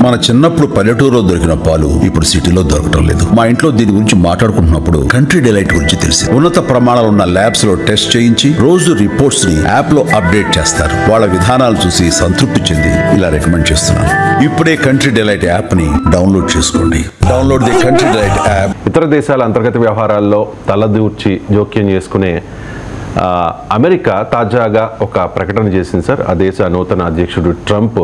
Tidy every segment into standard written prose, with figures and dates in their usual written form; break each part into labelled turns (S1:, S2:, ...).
S1: మన చిన్నప్పుడు పల్లెటూరులో దొరికిన పాలు ఇప్పుడు సిటీలో దొరకటం లేదు. మా ఇంట్లో దీని గురించి మాట్లాడుకుంటున్నప్పుడు కంట్రీ డిలైట్ గురించి తెలిసి ఉన్నత ప్రమాణాలు ఉన్న ల్యాబ్స్ లో టెస్ట్ చేయించి రోజు రిపోర్ట్స్ ని యాప్ లో అప్డేట్ చేస్తారు. వాళ్ళ విధానాలు చూసి సంతృప్తి చెంది ఇలా రికమెండ్ చేస్తున్నాను. ఇప్పుడే కంట్రీ డిలైట్ యాప్ ని డౌన్లోడ్ చేసుకోండి. Download the country delight app.
S2: ఇతర దేశాల అంతర్గత వ్యవహారాల్లో తలదూర్చి జోక్యం చేసుకునే అమెరికా తాజాగా ఒక ప్రకటన చేసింది సార్. ఆ దేశ నూతన అధ్యక్షుడు ట్రంప్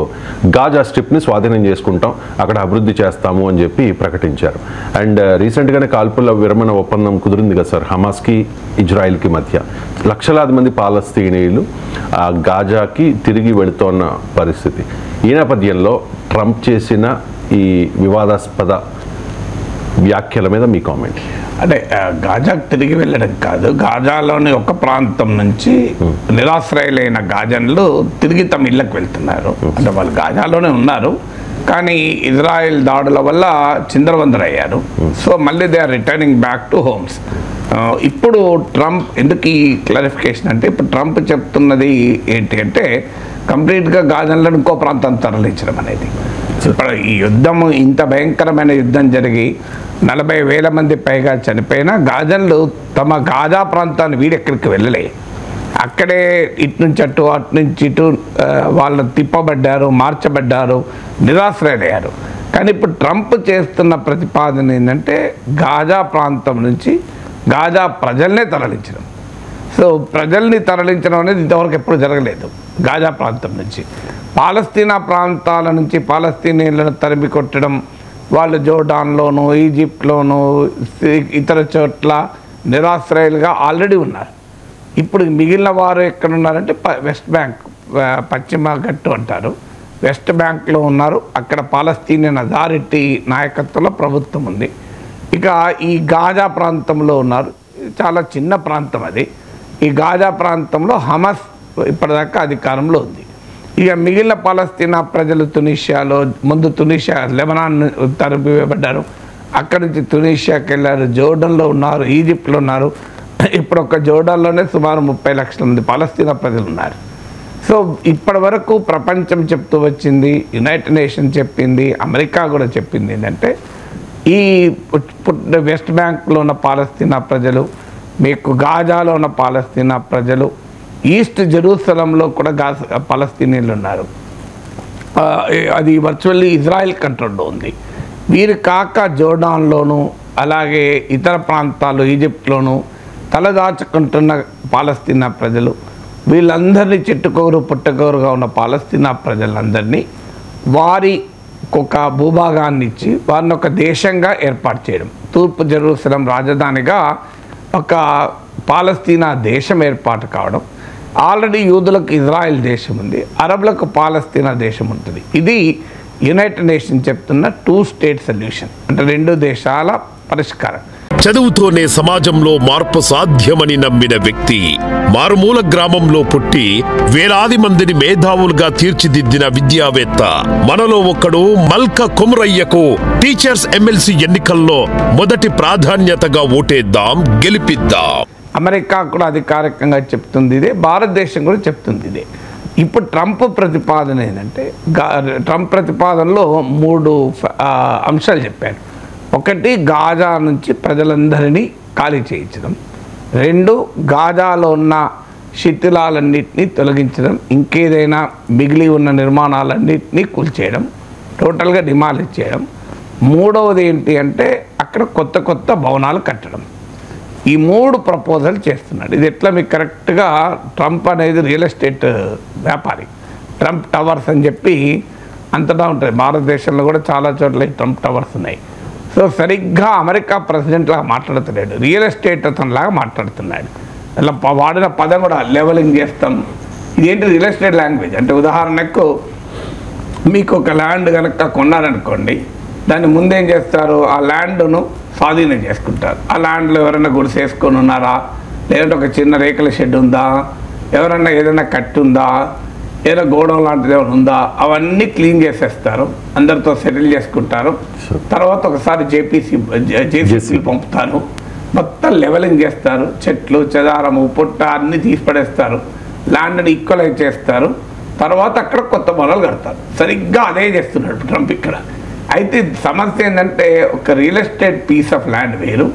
S2: గాజా స్ట్రిప్ని స్వాధీనం చేసుకుంటాం, అక్కడ అభివృద్ధి చేస్తాము అని చెప్పి ప్రకటించారు. అండ్ రీసెంట్గానే కాల్పుల విరమణ ఒప్పందం కుదిరింది కదా సార్ హమాస్కి ఇజ్రాయిల్కి మధ్య. లక్షలాది మంది పాలస్తీనీయులు గాజాకి తిరిగి వెళుతోన్న పరిస్థితి. ఈ నేపథ్యంలో ట్రంప్ చేసిన ఈ వివాదాస్పద వ్యాఖ్యల మీద మీ కామెంట్.
S3: అంటే గాజాకు తిరిగి వెళ్ళడం కాదు, గాజాలోని ఒక ప్రాంతం నుంచి నిరాశ్రయులైన గాజన్లు తిరిగి తమ ఇళ్ళకు వెళ్తున్నారు. అంటే వాళ్ళు గాజాలోనే ఉన్నారు కానీ ఇజ్రాయెల్ దాడుల వల్ల చిందరవందరయ్యారు. సో మళ్ళీ they are returning back to homes. ఇప్పుడు ట్రంప్ ఎందుకు ఈ క్లారిఫికేషన్ అంటే, ఇప్పుడు ట్రంప్ చెప్తున్నది ఏంటి అంటే కంప్లీట్గా గాజన్లను ఇంకో ప్రాంతాన్ని తరలించడం అనేది. ఇప్పుడు ఈ యుద్ధం ఇంత భయంకరమైన యుద్ధం జరిగి 40,000 మంది పైగా చనిపోయినా గాజన్లు తమ గాజా ప్రాంతాన్ని వీడెక్కడికి వెళ్ళలే. అక్కడే ఇటు నుంచి అటు అటు నుంచి ఇటు వాళ్ళు తిప్పబడ్డారు, మార్చబడ్డారు, నిరాశ్రయులయ్యారు. కానీ ఇప్పుడు ట్రంప్ చేస్తున్న ప్రతిపాదన ఏంటంటే గాజా ప్రాంతం నుంచి గాజా ప్రజల్నే తరలించడం. సో ప్రజల్ని తరలించడం అనేది ఇంతవరకు ఎప్పుడు జరగలేదు. గాజా ప్రాంతం నుంచి పాలస్తీనా ప్రాంతాల నుంచి పాలస్తీనీయులను తరిమి కొట్టడం, వాళ్ళు జోర్డాన్లోను ఈజిప్ట్లోను ఇతర చోట్ల నిరాశ్రయులుగా ఆల్రెడీ ఉన్నారు. ఇప్పుడు మిగిలిన వారు ఎక్కడున్నారంటే వెస్ట్ బ్యాంక్, పశ్చిమ ఘట్టు అంటారు, వెస్ట్ బ్యాంక్లో ఉన్నారు. అక్కడ పాలస్తీనియన్ అథారిటీ నాయకత్వంలో ప్రభుత్వం ఉంది. ఇక ఈ గాజా ప్రాంతంలో ఉన్నారు. చాలా చిన్న ప్రాంతం అది. ఈ గాజా ప్రాంతంలో హమాస్ ఇప్పటిదాకా అధికారంలో ఉంది. ఇక మిగిలిన పాలస్తీనా ప్రజలు తునీషియాలో, ముందు తునీషియా లెబనాన్ తరిమివేయబడ్డారు, అక్కడి నుంచి తునీషియాకి వెళ్ళారు, జోర్డన్లో ఉన్నారు, ఈజిప్ట్లో ఉన్నారు. ఇప్పుడు ఒక జోర్డన్లోనే సుమారు 30 లక్షల మంది పాలస్తీనా ప్రజలు ఉన్నారు. సో ఇప్పటి వరకు ప్రపంచం చెప్తూ వచ్చింది, యునైటెడ్ నేషన్ చెప్పింది, అమెరికా కూడా చెప్పింది ఏంటంటే ఈ వెస్ట్ బ్యాంక్లో ఉన్న పాలస్తీనా ప్రజలు, మీకు గాజాలో ఉన్న పాలస్తీనా ప్రజలు, ఈస్ట్ జెరూసలంలో కూడా పాలస్తీనీయులు ఉన్నారు. అది వర్చువల్లీ ఇజ్రాయెల్ కంట్రోల్లో ఉంది. వీరు కాక జోర్డాన్లోను అలాగే ఇతర ప్రాంతాలు ఈజిప్ట్లోను తలదాచుకుంటున్న పాలస్తీనా ప్రజలు, వీళ్ళందరినీ చెట్టుకోరు పుట్టకోరుగా ఉన్న పాలస్తీనా ప్రజలందరినీ వారి ఒక భూభాగాన్ని ఇచ్చి వారిని ఒక దేశంగా ఏర్పాటు చేయడం, తూర్పు జెరూసలం రాజధానిగా ఒక పాలస్తీనా దేశం ఏర్పాటు కావడం. ఆల్రెడీ యూదులకు ఇజ్రాయెల్ దేశం ఉంది, అరబులకు పాలస్తీనా దేశం ఉంటుంది. ఇది యునైటెడ్ నేషన్ చెప్తున్న 2 స్టేట్ సొల్యూషన్, అంటే 2 దేశాల పరిష్కారం.
S4: చదువుతోనే సమాజంలో మార్పు సాధ్యమని నమ్మిన వ్యక్తి, మారుమూల గ్రామంలో పుట్టి వేలాది మందిని మేధావులుగా తీర్చిదిద్దిన విద్యావేత్త, మనలో ఒక్కడు మల్క కుమరయ్యకు టీచర్స్ ఎమ్మెల్సీ ఎన్నికల్లో మొదటి ప్రాధాన్యతగా ఓటేద్దాం, గెలిపిద్దాం.
S3: అమెరికా కూడా అధికారికంగా చెప్తుంది ఇదే, భారతదేశం కూడా చెప్తుంది ఇదే. ఇప్పుడు ట్రంప్ ప్రతిపాదన ఏంటంటే, ట్రంప్ ప్రతిపాదనలో 3 అంశాలు చెప్పారు. ఒకటి, గాజా నుంచి ప్రజలందరినీ ఖాళీ చేయించడం. 2, గాజాలో ఉన్న శిథిలాలన్నింటినీ తొలగించడం, ఇంకేదైనా మిగిలి ఉన్న నిర్మాణాలన్నింటినీ కూల్చేయడం, టోటల్గా డిమాలిష్ చేయడం. 3వది ఏంటి అంటే అక్కడ కొత్త కొత్త భవనాలు కట్టడం. ఈ 3 ప్రపోజల్ చేస్తున్నాడు. ఇది ఎట్లా మీకు కరెక్ట్గా, ట్రంప్ అనేది రియల్ ఎస్టేట్ వ్యాపారి. ట్రంప్ టవర్స్ అని చెప్పి అంతటా ఉంటుంది. భారతదేశంలో కూడా చాలా చోట్ల ట్రంప్ టవర్స్ ఉన్నాయి. సో సరిగ్గా అమెరికా ప్రెసిడెంట్ లాగా మాట్లాడుతున్నాడు, రియల్ ఎస్టేట్ అతనిలాగా మాట్లాడుతున్నాడు. అలా వాడిన పదం కూడా లెవలింగ్ చేస్తాం. ఇదేంటి రియల్ ఎస్టేట్ లాంగ్వేజ్ అంటే, ఉదాహరణకు మీకు ఒక ల్యాండ్ కనుక కొన్నారనుకోండి, దాన్ని ముందేం చేస్తారు, ఆ ల్యాండ్ను స్వాధీనం చేసుకుంటారు. ఆ ల్యాండ్లో ఎవరైనా గుడిసె వేసుకొని ఉన్నారా, లేదంటే ఒక చిన్న రేకుల షెడ్ ఉందా, ఎవరైనా ఏదైనా కట్టి ఉందా, ఏదైనా గోడౌన్ లాంటిది ఏమైనా ఉందా, అవన్నీ క్లీన్ చేసేస్తారు, అందరితో సెటిల్ చేసుకుంటారు. తర్వాత ఒకసారి జేసీబీ పంపుతారు, మొత్తం లెవెలింగ్ చేస్తారు, చెట్లు చెదారము పుట్ట అన్నీ తీసి పడేస్తారు, ల్యాండ్ని ఈక్వలైజ్ చేస్తారు. తర్వాత అక్కడ కొత్త భవనాలు కడతారు. సరిగ్గా అదే చేస్తున్నాడు ట్రంప్ ఇక్కడ. అయితే సమస్య ఏంటంటే ఒక real estate piece of land వేరు,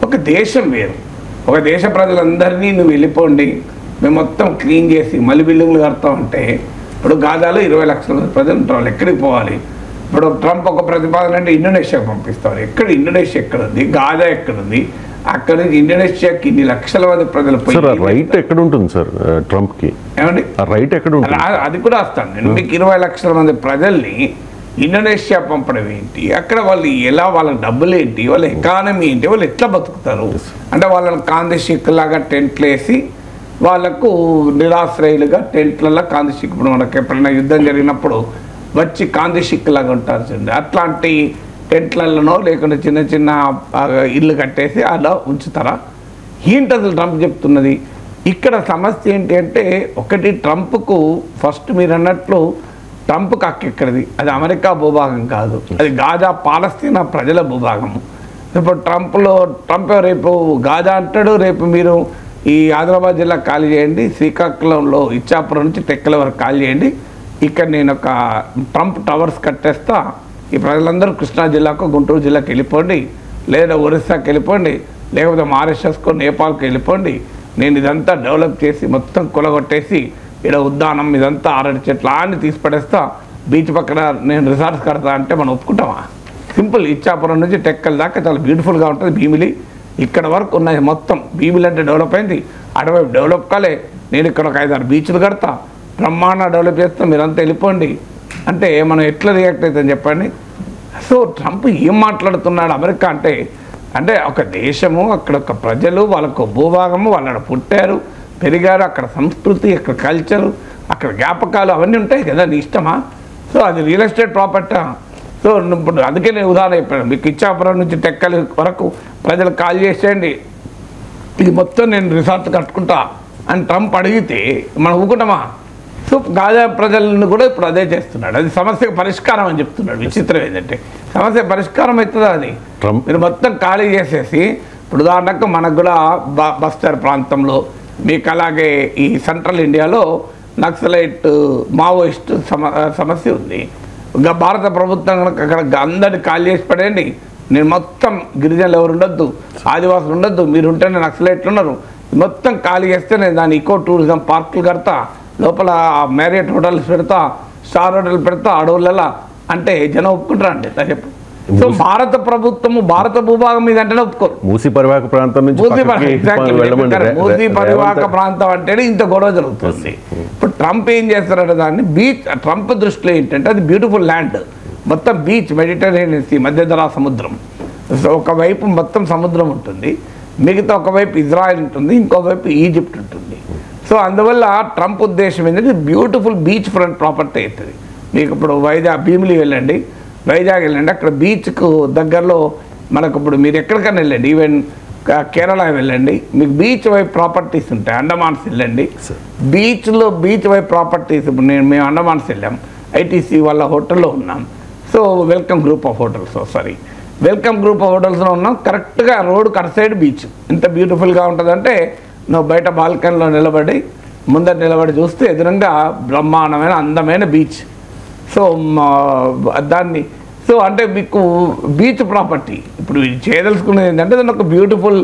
S3: ఒక దేశం వేరు. ఒక దేశ ప్రజలందరినీ నువ్వు వెళ్ళిపోండి, మేము మొత్తం క్లీన్ చేసి మళ్ళీ బిల్డింగ్లు కడతామంటే, ఇప్పుడు గాజాలో 20 లక్షల ప్రజలు ఉంటారు, వాళ్ళు ఎక్కడికి పోవాలి? ఇప్పుడు ట్రంప్ ఒక ప్రతిపాదన అంటే ఇండోనేషియాకి పంపిస్తారు. ఎక్కడ ఇండోనేషియా ఎక్కడుంది, గాజా ఎక్కడుంది? అక్కడ నుంచి ఇండోనేషియాకి ఇన్ని లక్షల మంది ప్రజలు
S2: రైట్ ఎక్కడ ఉంటుంది సార్ ట్రంప్ కి?
S3: ఏమండి
S2: రైట్ ఎక్కడ ఉంటుంది?
S3: అది కూడా వస్తాను నేను. మీకు 20 లక్షల మంది ప్రజల్ని ఇండోనేషియా పంపడం ఏంటి? అక్కడ వాళ్ళు ఎలా, వాళ్ళ డబ్బులు ఏంటి, వాళ్ళ ఎకానమీ ఏంటి, వాళ్ళు ఎట్లా బతుకుతారు? అంటే వాళ్ళని కాందిశిక్కులాగా టెంట్లు వేసి వాళ్ళకు నిరాశ్రయులుగా టెంట్లలో కాందిశిక్కు, ఇప్పుడు మనకి ఎప్పుడైనా యుద్ధం జరిగినప్పుడు వచ్చి కాందిశిక్కులాగా ఉంటారు చూడండి, అట్లాంటి టెంట్లలోనో లేకుంటే చిన్న చిన్న ఇల్లు కట్టేసి అలా ఉంచుతారా? ఏంటి అసలు ట్రంప్ చెప్తున్నది? ఇక్కడ సమస్య ఏంటి అంటే, ఒకటి ట్రంప్కు ఫస్ట్ మీరు అన్నట్లు ట్రంప్కి హక్కెక్కడిది, అది అమెరికా భూభాగం కాదు, అది గాజా పాలస్తీనా ప్రజల భూభాగము. ఇప్పుడు ట్రంప్ రేపు గాజా అంటాడు, రేపు మీరు ఈ ఆదిలాబాద్ జిల్లా ఖాళీ చేయండి, శ్రీకాకుళంలో ఇచ్చాపురం నుంచి టెక్కల వరకు ఖాళీ చేయండి, ఇక్కడ నేను ఒక ట్రంప్ టవర్స్ కట్టేస్తా, ఈ ప్రజలందరూ కృష్ణా జిల్లాకు గుంటూరు జిల్లాకి వెళ్ళిపోండి, లేదా ఒరిస్సాకి వెళ్ళిపోండి, లేకపోతే మారిషస్కు నేపాల్కి వెళ్ళిపోండి, నేను ఇదంతా డెవలప్ చేసి మొత్తం కొలగొట్టేసి ఇక్కడ ఉద్యానం ఇదంతా 6 చెట్లు అన్ని తీసి పడేస్తా, బీచ్ పక్కన నేను రిసార్ట్స్ కడతా అంటే మనం ఒప్పుకుంటామా? సింపుల్. ఇచ్చాపురం నుంచి టెక్కల దాకా చాలా బ్యూటిఫుల్గా ఉంటుంది. భీమిలి ఇక్కడ వరకు ఉన్నాయి మొత్తం. భీమిలి అంటే డెవలప్ అయింది, అటువైపు డెవలప్ కాలే, నేను ఇక్కడ ఒక 5-6 బీచ్లు కడతా, బ్రహ్మాండ డెవలప్ చేస్తాం, మీరంతా వెళ్ళిపోండి అంటే మనం ఎట్లా రియాక్ట్ అవుతుందని చెప్పండి. సో ట్రంప్ ఏం మాట్లాడుతున్నాడు? అమెరికా అంటే ఒక దేశము, అక్కడ ఒక ప్రజలు, వాళ్ళకు భూభాగము, వాళ్ళు పుట్టారు పెరిగారు, అక్కడ సంస్కృతి, అక్కడ కల్చరు, అక్కడ జ్ఞాపకాలు అవన్నీ ఉంటాయి కదా, నీ ఇష్టమా? సో అది రియల్ ఎస్టేట్ ప్రాపర్టీ. సో ఇప్పుడు అందుకే నేను ఉదాహరణ చెప్పాను, మీకు ఇచ్చాపురం నుంచి టెక్కలి వరకు ప్రజలు కాల్ చేసేయండి, ఇది మొత్తం నేను రిసార్ట్ కట్టుకుంటా అని ట్రంప్ అడిగితే మనం ఊరుకుంటామా? సో గాజా ప్రజలను కూడా ఇప్పుడు అదే చేస్తున్నాడు. అది సమస్యకు పరిష్కారం అని చెప్తున్నాడు. విచిత్రం ఏంటంటే సమస్య పరిష్కారం అవుతుందా? అది మీరు మొత్తం ఖాళీ చేసేసి, ఇప్పుడు ఉదాహరణకు మనకు కూడా బస్తర్ ప్రాంతంలో, మీకు అలాగే ఈ సెంట్రల్ ఇండియాలో నక్సలైట్ మావోయిస్ట్ సమస్య ఉంది. ఇంకా భారత ప్రభుత్వం అక్కడ అందరినీ ఖాళీ చేసి పడేయండి, నేను మొత్తం గిరిజనులు ఎవరు ఉండొద్దు, ఆదివాసులు ఉండొద్దు, మీరు ఉంటేనే నక్సలైట్లు ఉన్నారు, మొత్తం ఖాళీ చేస్తే నేను దాని ఈకో టూరిజం పార్కులు కడతా, లోపల మ్యారియట్ హోటల్స్ పెడతా, స్టార్ హోటల్ పెడతా అడవులలో అంటే జనం ఒప్పుకుంటారా అండి? చెప్పు. సో భారత ప్రభుత్వము భారత భూభాగం మీద అంటేనే ఒప్పుకోరు.
S2: మూసీ పరివాహక ప్రాంతం నుంచి
S3: మూసీ పరివాహక ప్రాంతం అంటేనే ఇంత గొడవ జరుగుతుంది. ఇప్పుడు ట్రంప్ ఏం చేస్తారంటే దాన్ని బీచ్, ట్రంప్ దృష్టిలో ఏంటంటే అది బ్యూటిఫుల్ ల్యాండ్, మొత్తం బీచ్, మెడిటరేనియన్ సీ, మధ్యధరా సముద్రం, ఒకవైపు మొత్తం సముద్రం ఉంటుంది, మిగతా ఒకవైపు ఇజ్రాయెల్ ఉంటుంది, ఇంకోవైపు ఈజిప్ట్ ఉంటుంది. సో అందువల్ల ట్రంప్ ఉద్దేశం ఏంటంటే బ్యూటిఫుల్ బీచ్ ఫ్రంట్ ప్రాపర్టీ అవుతుంది. మీకు ఇప్పుడు భీమిలి వెళ్ళండి, వైజాగ్ వెళ్ళండి, అక్కడ బీచ్కు దగ్గరలో మనకు ఇప్పుడు మీరు ఎక్కడికైనా వెళ్ళండి, ఈవెన్ కేరళ వెళ్ళండి, మీకు బీచ్ వైపు ప్రాపర్టీస్ ఉంటాయి. అండమాన్స్ వెళ్ళండి, బీచ్ వైపు ప్రాపర్టీస్. ఇప్పుడు మేము అండమాన్స్ వెళ్ళాం, ఐటీసీ వాళ్ళ హోటల్లో ఉన్నాం. సో వెల్కమ్ గ్రూప్ ఆఫ్ హోటల్స్లో ఉన్నాం. కరెక్ట్గా రోడ్డుకి అటు సైడ్ బీచ్ ఎంత బ్యూటిఫుల్గా ఉంటుందంటే, నువ్వు బయట బాల్కనీలో ముందర నిలబడి చూస్తే ఎదురుగా బ్రహ్మాండమైన అందమైన బీచ్. సో అంటే మీకు బీచ్ ప్రాపర్టీ ఇప్పుడు చేయదలుచుకునేది ఏంటంటే దాన్ని ఒక బ్యూటిఫుల్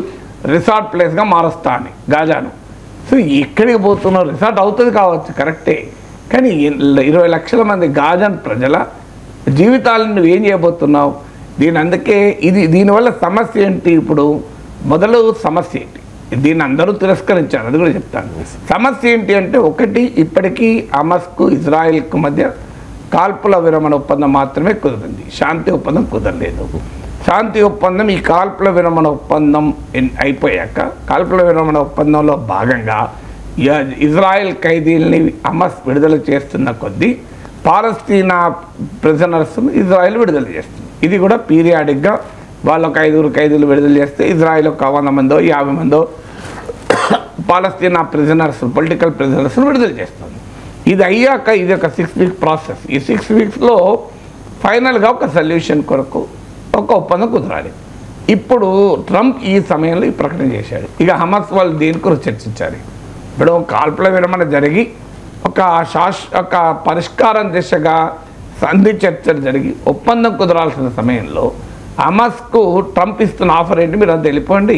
S3: రిసార్ట్ ప్లేస్గా మారుస్తా అని గాజాను. సో ఎక్కడికి పోతున్నావు? రిసార్ట్ అవుతుంది కావచ్చు, కరెక్టే, కానీ 20 లక్షల మంది గాజాన్ ప్రజల జీవితాలను నువ్వు ఏం చేయబోతున్నావు? అందుకే దీనివల్ల సమస్య ఏంటి? ఇప్పుడు మొదలు సమస్య ఏంటి? దీన్ని అందరూ తిరస్కరించారు, అది కూడా చెప్తాను. సమస్య ఏంటి అంటే, ఒకటి, ఇప్పటికీ హమాస్కు ఇజ్రాయెల్కు మధ్య కాల్పుల విరమణ ఒప్పందం మాత్రమే కుదిరింది, శాంతి ఒప్పందం కుదరలేదు. శాంతి ఒప్పందం, ఈ కాల్పుల విరమణ ఒప్పందం అయిపోయాక, కాల్పుల విరమణ ఒప్పందంలో భాగంగా ఇజ్రాయెల్ ఖైదీల్ని హమాస్ విడుదల చేస్తున్న కొద్దీ పాలస్తీనా ప్రిజనర్స్ను ఇజ్రాయెల్ విడుదల చేస్తుంది. ఇది కూడా పీరియాడిక్గా వాళ్ళొక 5 ఖైదీలు విడుదల చేస్తే ఇజ్రాయెల్ ఒక 100 మందో 50 మందో పాలస్తీనా ప్రిజనర్స్, పొలిటికల్ ప్రిజనర్స్ను విడుదల చేస్తుంది. ఇది అయ్యాక ఇది ఒక 6 వీక్ ప్రాసెస్. ఈ 6 వీక్స్లో ఫైనల్గా ఒక సొల్యూషన్ కొరకు ఒక ఒప్పందం కుదరాలి. ఇప్పుడు ట్రంప్ ఈ సమయంలో ఈ ప్రకటన చేశాడు. ఇక హమాస్ వాళ్ళు దేని కొరకు చర్చించాలి? ఇప్పుడు కాల్పుల విరమణ జరిగి ఒక పరిష్కారం దిశగా సంధి చర్చలు జరిగి ఒప్పందం కుదరాల్సిన సమయంలో హమాస్కు ట్రంప్ ఇస్తున్న ఆఫర్ ఏంటి, మీరు అంత వెళ్ళిపోండి,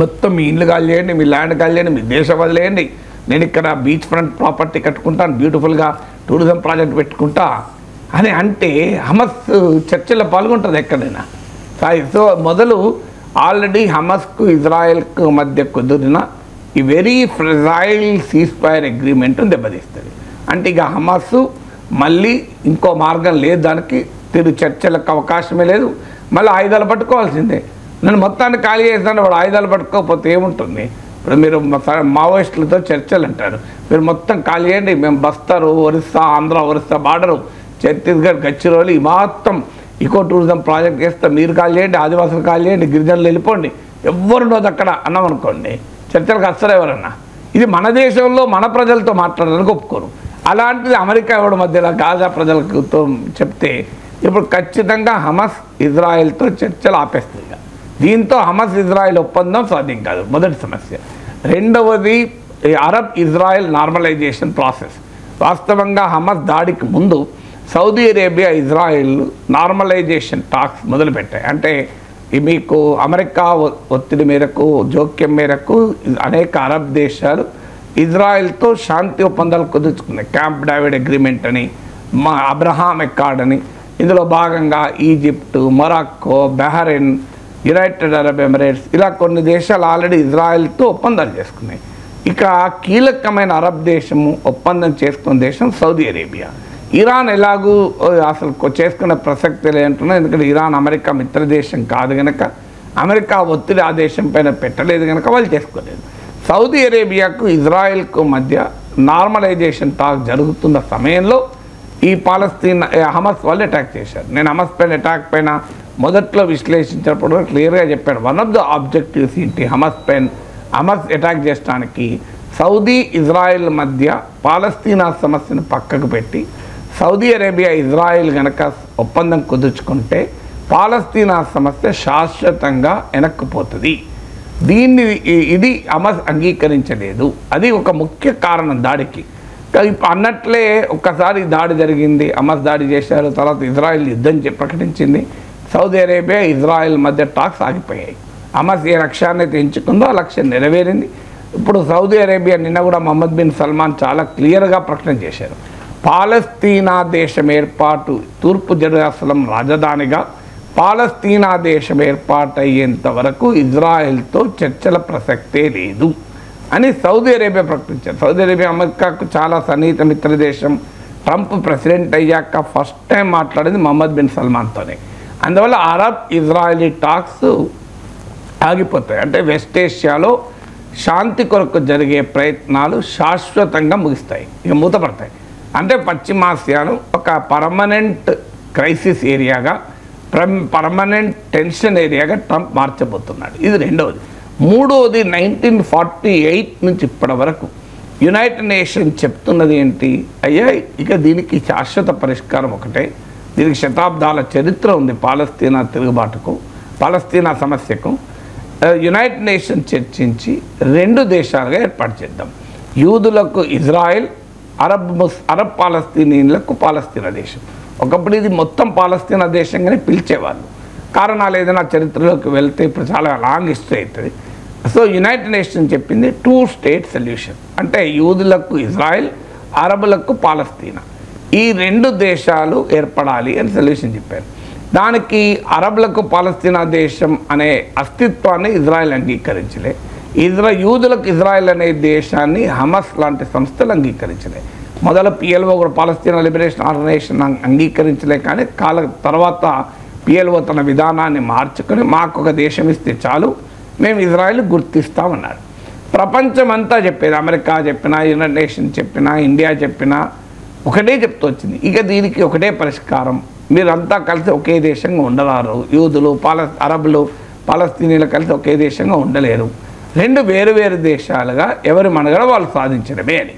S3: మొత్తం మీ ఇల్లు కాల్ చేయండి, మీ ల్యాండ్ కాల్ చేయండి, మీ దేశం వదిలేయండి, నేను ఇక్కడ బీచ్ ఫ్రంట్ ప్రాపర్టీ కట్టుకుంటాను, బ్యూటిఫుల్గా టూరిజం ప్రాజెక్ట్ పెట్టుకుంటా అని అంటే హమాస్ చర్చలో పాల్గొంటుంది ఎక్కడైనా. సో మొదలు ఆల్రెడీ హమాస్కు ఇజ్రాయెల్కు మధ్య కుదిరిన ఈ వెరీ ఫ్రెజైల్ సీజ్ ఫైర్ అగ్రిమెంట్ను దెబ్బతీస్తుంది. అంటే ఇక హమాస్ మళ్ళీ ఇంకో మార్గం లేదు, దానికి చర్చలకు అవకాశమే లేదు, మళ్ళీ ఆయుధాలు పట్టుకోవాల్సిందే. నేను మొత్తాన్ని ఖాళీ చేస్తాను, వాడు ఆయుధాలు పట్టుకోకపోతే ఏముంటుంది? ఇప్పుడు మీరు మావోయిస్టులతో చర్చలు అంటారు, మీరు మొత్తం ఖాళీ చేయండి, మేము బస్తరు, ఒరిస్సా, ఆంధ్ర ఒరిస్సా బార్డరు, ఛత్తీస్గఢ్, గచ్చిరోలి మొత్తం ఈకో టూరిజం ప్రాజెక్ట్ చేస్తాం, మీరు ఖాళీ చేయండి, ఆదివాసులు ఖాళీ చేయండి, గిరిజనులు వెళ్ళిపోండి, ఎవరున్నది అక్కడ అన్నామనుకోండి, చర్చలకు వస్తారు ఎవరన్నా. ఇది మన దేశంలో మన ప్రజలతో మాట్లాడడానికి ఒప్పుకోరు. అలాంటిది అమెరికా ఎవరి మధ్యలో గాజా ప్రజలకు చెప్తే ఇప్పుడు ఖచ్చితంగా హమాస్ ఇజ్రాయెల్తో చర్చలు ఆపేస్తుంది. దీంతో హమాస్ ఇజ్రాయెల్ ఒప్పందం సాధ్యం కాదు, మొదటి సమస్య. రెండవది అరబ్ ఇజ్రాయెల్ నార్మలైజేషన్ ప్రాసెస్. వాస్తవంగా హమాస్ దాడికి ముందు Saudi Arabia Israel normalization talks మొదలుపెట్టాయి. అంటే మీకు అమెరికా ఒత్తిడి మేరకు, జోక్యం మేరకు అనేక అరబ్ దేశాలు ఇజ్రాయెల్తో శాంతి ఒప్పందాలు కుదుర్చుకున్నాయి. క్యాంప్ డేవిడ్ అగ్రిమెంట్ అని, అబ్రహాం అకార్డ్ అని. ఇందులో భాగంగా Egypt, మొరాక్కో, Bahrain, United Arab Emirates ఇలా కొన్ని దేశాలు ఆల్రెడీ ఇజ్రాయెల్తో ఒప్పందాలు చేసుకున్నాయి. ఇక కీలకమైన అరబ్ దేశము ఒప్పందం చేసుకున్న దేశం సౌదీ అరేబియా. ఇరాన్ ఎలాగూ అసలు చేసుకునే ప్రసక్తి లేదంటున్నాయి, ఎందుకంటే ఇరాన్ అమెరికా మిత్ర దేశం కాదు కనుక, అమెరికా ఒత్తిడి ఆ దేశం పైన పెట్టలేదు కనుక వాళ్ళు చేసుకోలేదు. సౌదీ అరేబియాకు ఇజ్రాయెల్కు మధ్య నార్మలైజేషన్ టాక్ జరుగుతున్న సమయంలో ఈ పాలస్తీన్ హమాస్ వాళ్ళు అటాక్ చేశారు. నేను హమాస్ పైన అటాక్ పైన మొదట్లో విశ్లేషించినప్పుడు క్లియర్గా చెప్పాను. వన్ ఆఫ్ ద ఆబ్జెక్టివ్స్ ఏంటి హమాస్ అటాక్ చేయడానికి, సౌదీ ఇజ్రాయెల్ మధ్య పాలస్తీనా సమస్యను పక్కకు పెట్టి సౌదీ అరేబియా ఇజ్రాయెల్ కనుక ఒప్పందం కుదుర్చుకుంటే పాలస్తీనా సమస్య శాశ్వతంగా వెనక్కిపోతుంది. ఇది హమాస్ అంగీకరించలేదు. అది ఒక ముఖ్య కారణం దాడికి. అన్నట్లే ఒక్కసారి దాడి జరిగింది, హమాస్ దాడి చేశారు, తర్వాత ఇజ్రాయెల్ యుద్ధం ప్రకటించింది, సౌదీ అరేబియా ఇజ్రాయెల్ మధ్య టాక్స్ ఆగిపోయాయి. హమాస్ ఏ లక్ష్యాన్ని అయితే ఎంచుకుందో ఆ లక్ష్యం నెరవేరింది. ఇప్పుడు సౌదీ అరేబియా నిన్న కూడా మొహమ్మద్ బిన్ సల్మాన్ చాలా క్లియర్గా ప్రకటన చేశారు. పాలస్తీనా దేశం ఏర్పాటు, తూర్పు జెరూసలం రాజధానిగా పాలస్తీనా దేశం ఏర్పాటు అయ్యేంత వరకు ఇజ్రాయెల్తో చర్చల ప్రసక్తే లేదు అని సౌదీ అరేబియా ప్రకటించారు. సౌదీ అరేబియా అమెరికాకు చాలా సన్నిహిత మిత్ర దేశం. ట్రంప్ ప్రెసిడెంట్ అయ్యాక ఫస్ట్ టైం మాట్లాడింది మొహమ్మద్ బిన్ సల్మాన్తోనే. అందువల్ల అరబ్ ఇజ్రాయలీ టాక్స్ ఆగిపోతాయి. అంటే వెస్ట్ ఏషియాలో శాంతి కొరకు జరిగే ప్రయత్నాలు శాశ్వతంగా ముగిస్తాయి, ఇక మూతపడతాయి. అంటే పశ్చిమాసియాను ఒక పర్మనెంట్ క్రైసిస్ ఏరియాగా, పర్మనెంట్ టెన్షన్ ఏరియాగా ట్రంప్ మార్చబోతున్నాడు. ఇది రెండవది. మూడవది 1948 నుంచి ఇప్పటి వరకు యునైటెడ్ నేషన్ చెప్తున్నది ఏంటి, అయ్యా ఇక దీనికి శాశ్వత పరిష్కారం ఒకటే, దీనికి శతాబ్దాల చరిత్ర ఉంది. పాలస్తీనా తిరుగుబాటుకు, పాలస్తీనా సమస్యకు యునైటెడ్ నేషన్ చర్చించి రెండు దేశాలుగా ఏర్పాటు చేద్దాం. యూదులకు ఇజ్రాయెల్, అరబ్ పాలస్తీనీలకు పాలస్తీనా దేశం. ఒకప్పుడు ఇది మొత్తం పాలస్తీనా దేశంగానే పిలిచేవాళ్ళు. కారణాలు ఏదైనా చరిత్రలోకి వెళ్తే ఇప్పుడు చాలా లాంగ్ హిస్టరీ అవుతుంది. సో యునైటెడ్ నేషన్ చెప్పింది 2 స్టేట్ సొల్యూషన్. అంటే యూదులకు ఇజ్రాయెల్, అరబులకు పాలస్తీనా, ఈ రెండు దేశాలు ఏర్పడాలి అని సొల్యూషన్ చెప్పారు. దానికి అరబులకు పాలస్తీనా దేశం అనే అస్తిత్వాన్ని ఇజ్రాయెల్ అంగీకరించలే. యూదులకు ఇజ్రాయెల్ అనే దేశాన్ని హమాస్ లాంటి సంస్థలు అంగీకరించలే. మొదలు PLO కూడా పాలస్తీనా లిబరేషన్ ఆర్గనైజేషన్ అంగీకరించలే. కానీ తర్వాత PLO తన విధానాన్ని మార్చుకొని మాకు ఒక దేశం ఇస్తే చాలు, మేము ఇజ్రాయెల్ గుర్తిస్తామన్నారు. ప్రపంచమంతా చెప్పేది, అమెరికా చెప్పినా, యునైటెడ్ నేషన్ చెప్పినా, ఇండియా చెప్పినా ఒకటే చెప్తూ వచ్చింది, ఇక దీనికి ఒకటే పరిష్కారం, మీరంతా కలిసి ఒకే దేశంగా ఉండరారు. యూదులు, అరబులు, పాలస్తీనీలు కలిసి ఒకే దేశంగా ఉండలేరు. రెండు వేరు వేరు దేశాలుగా ఎవరి మనుగడ వాళ్ళు సాధించడమే అని.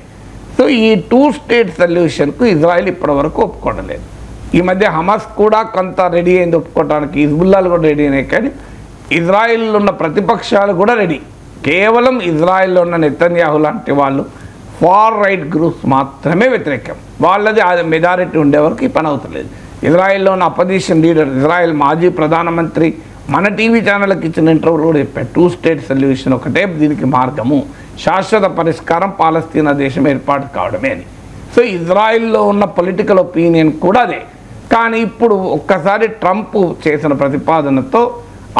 S3: సో ఈ 2 స్టేట్ సొల్యూషన్కు ఇజ్రాయెల్ ఇప్పటివరకు ఒప్పుకోవడం. ఈ మధ్య హమాస్ కూడా కొంత రెడీ అయింది ఒప్పుకోవడానికి, హిజ్బుల్లాలు కూడా రెడీ అయినాయి. కానీ ఇజ్రాయెల్లో ఉన్న ప్రతిపక్షాలు కూడా రెడీ. కేవలం ఇజ్రాయెల్లో ఉన్న నెతన్యాహు లాంటి వాళ్ళు ఫార్ రైట్ గ్రూప్స్ మాత్రమే వ్యతిరేకం. వాళ్ళది అది మెజారిటీ ఉండే వరకు ఈ పని అవుతలేదు. ఇజ్రాయెల్లో ఉన్న అపోజిషన్ లీడర్, ఇజ్రాయెల్ మాజీ ప్రధానమంత్రి మన టీవీ ఛానల్కి ఇచ్చిన ఇంటర్వ్యూలో కూడా చెప్పారు, 2 స్టేట్ సొల్యూషన్ ఒకటే దీనికి మార్గము, శాశ్వత పరిష్కారం పాలస్తీనా దేశం ఏర్పాటు కావడమే అని. సో ఇజ్రాయెల్లో ఉన్న పొలిటికల్ ఒపీనియన్ కూడా అదే. కానీ ఇప్పుడు ఒక్కసారి ట్రంప్ చేసిన ప్రతిపాదనతో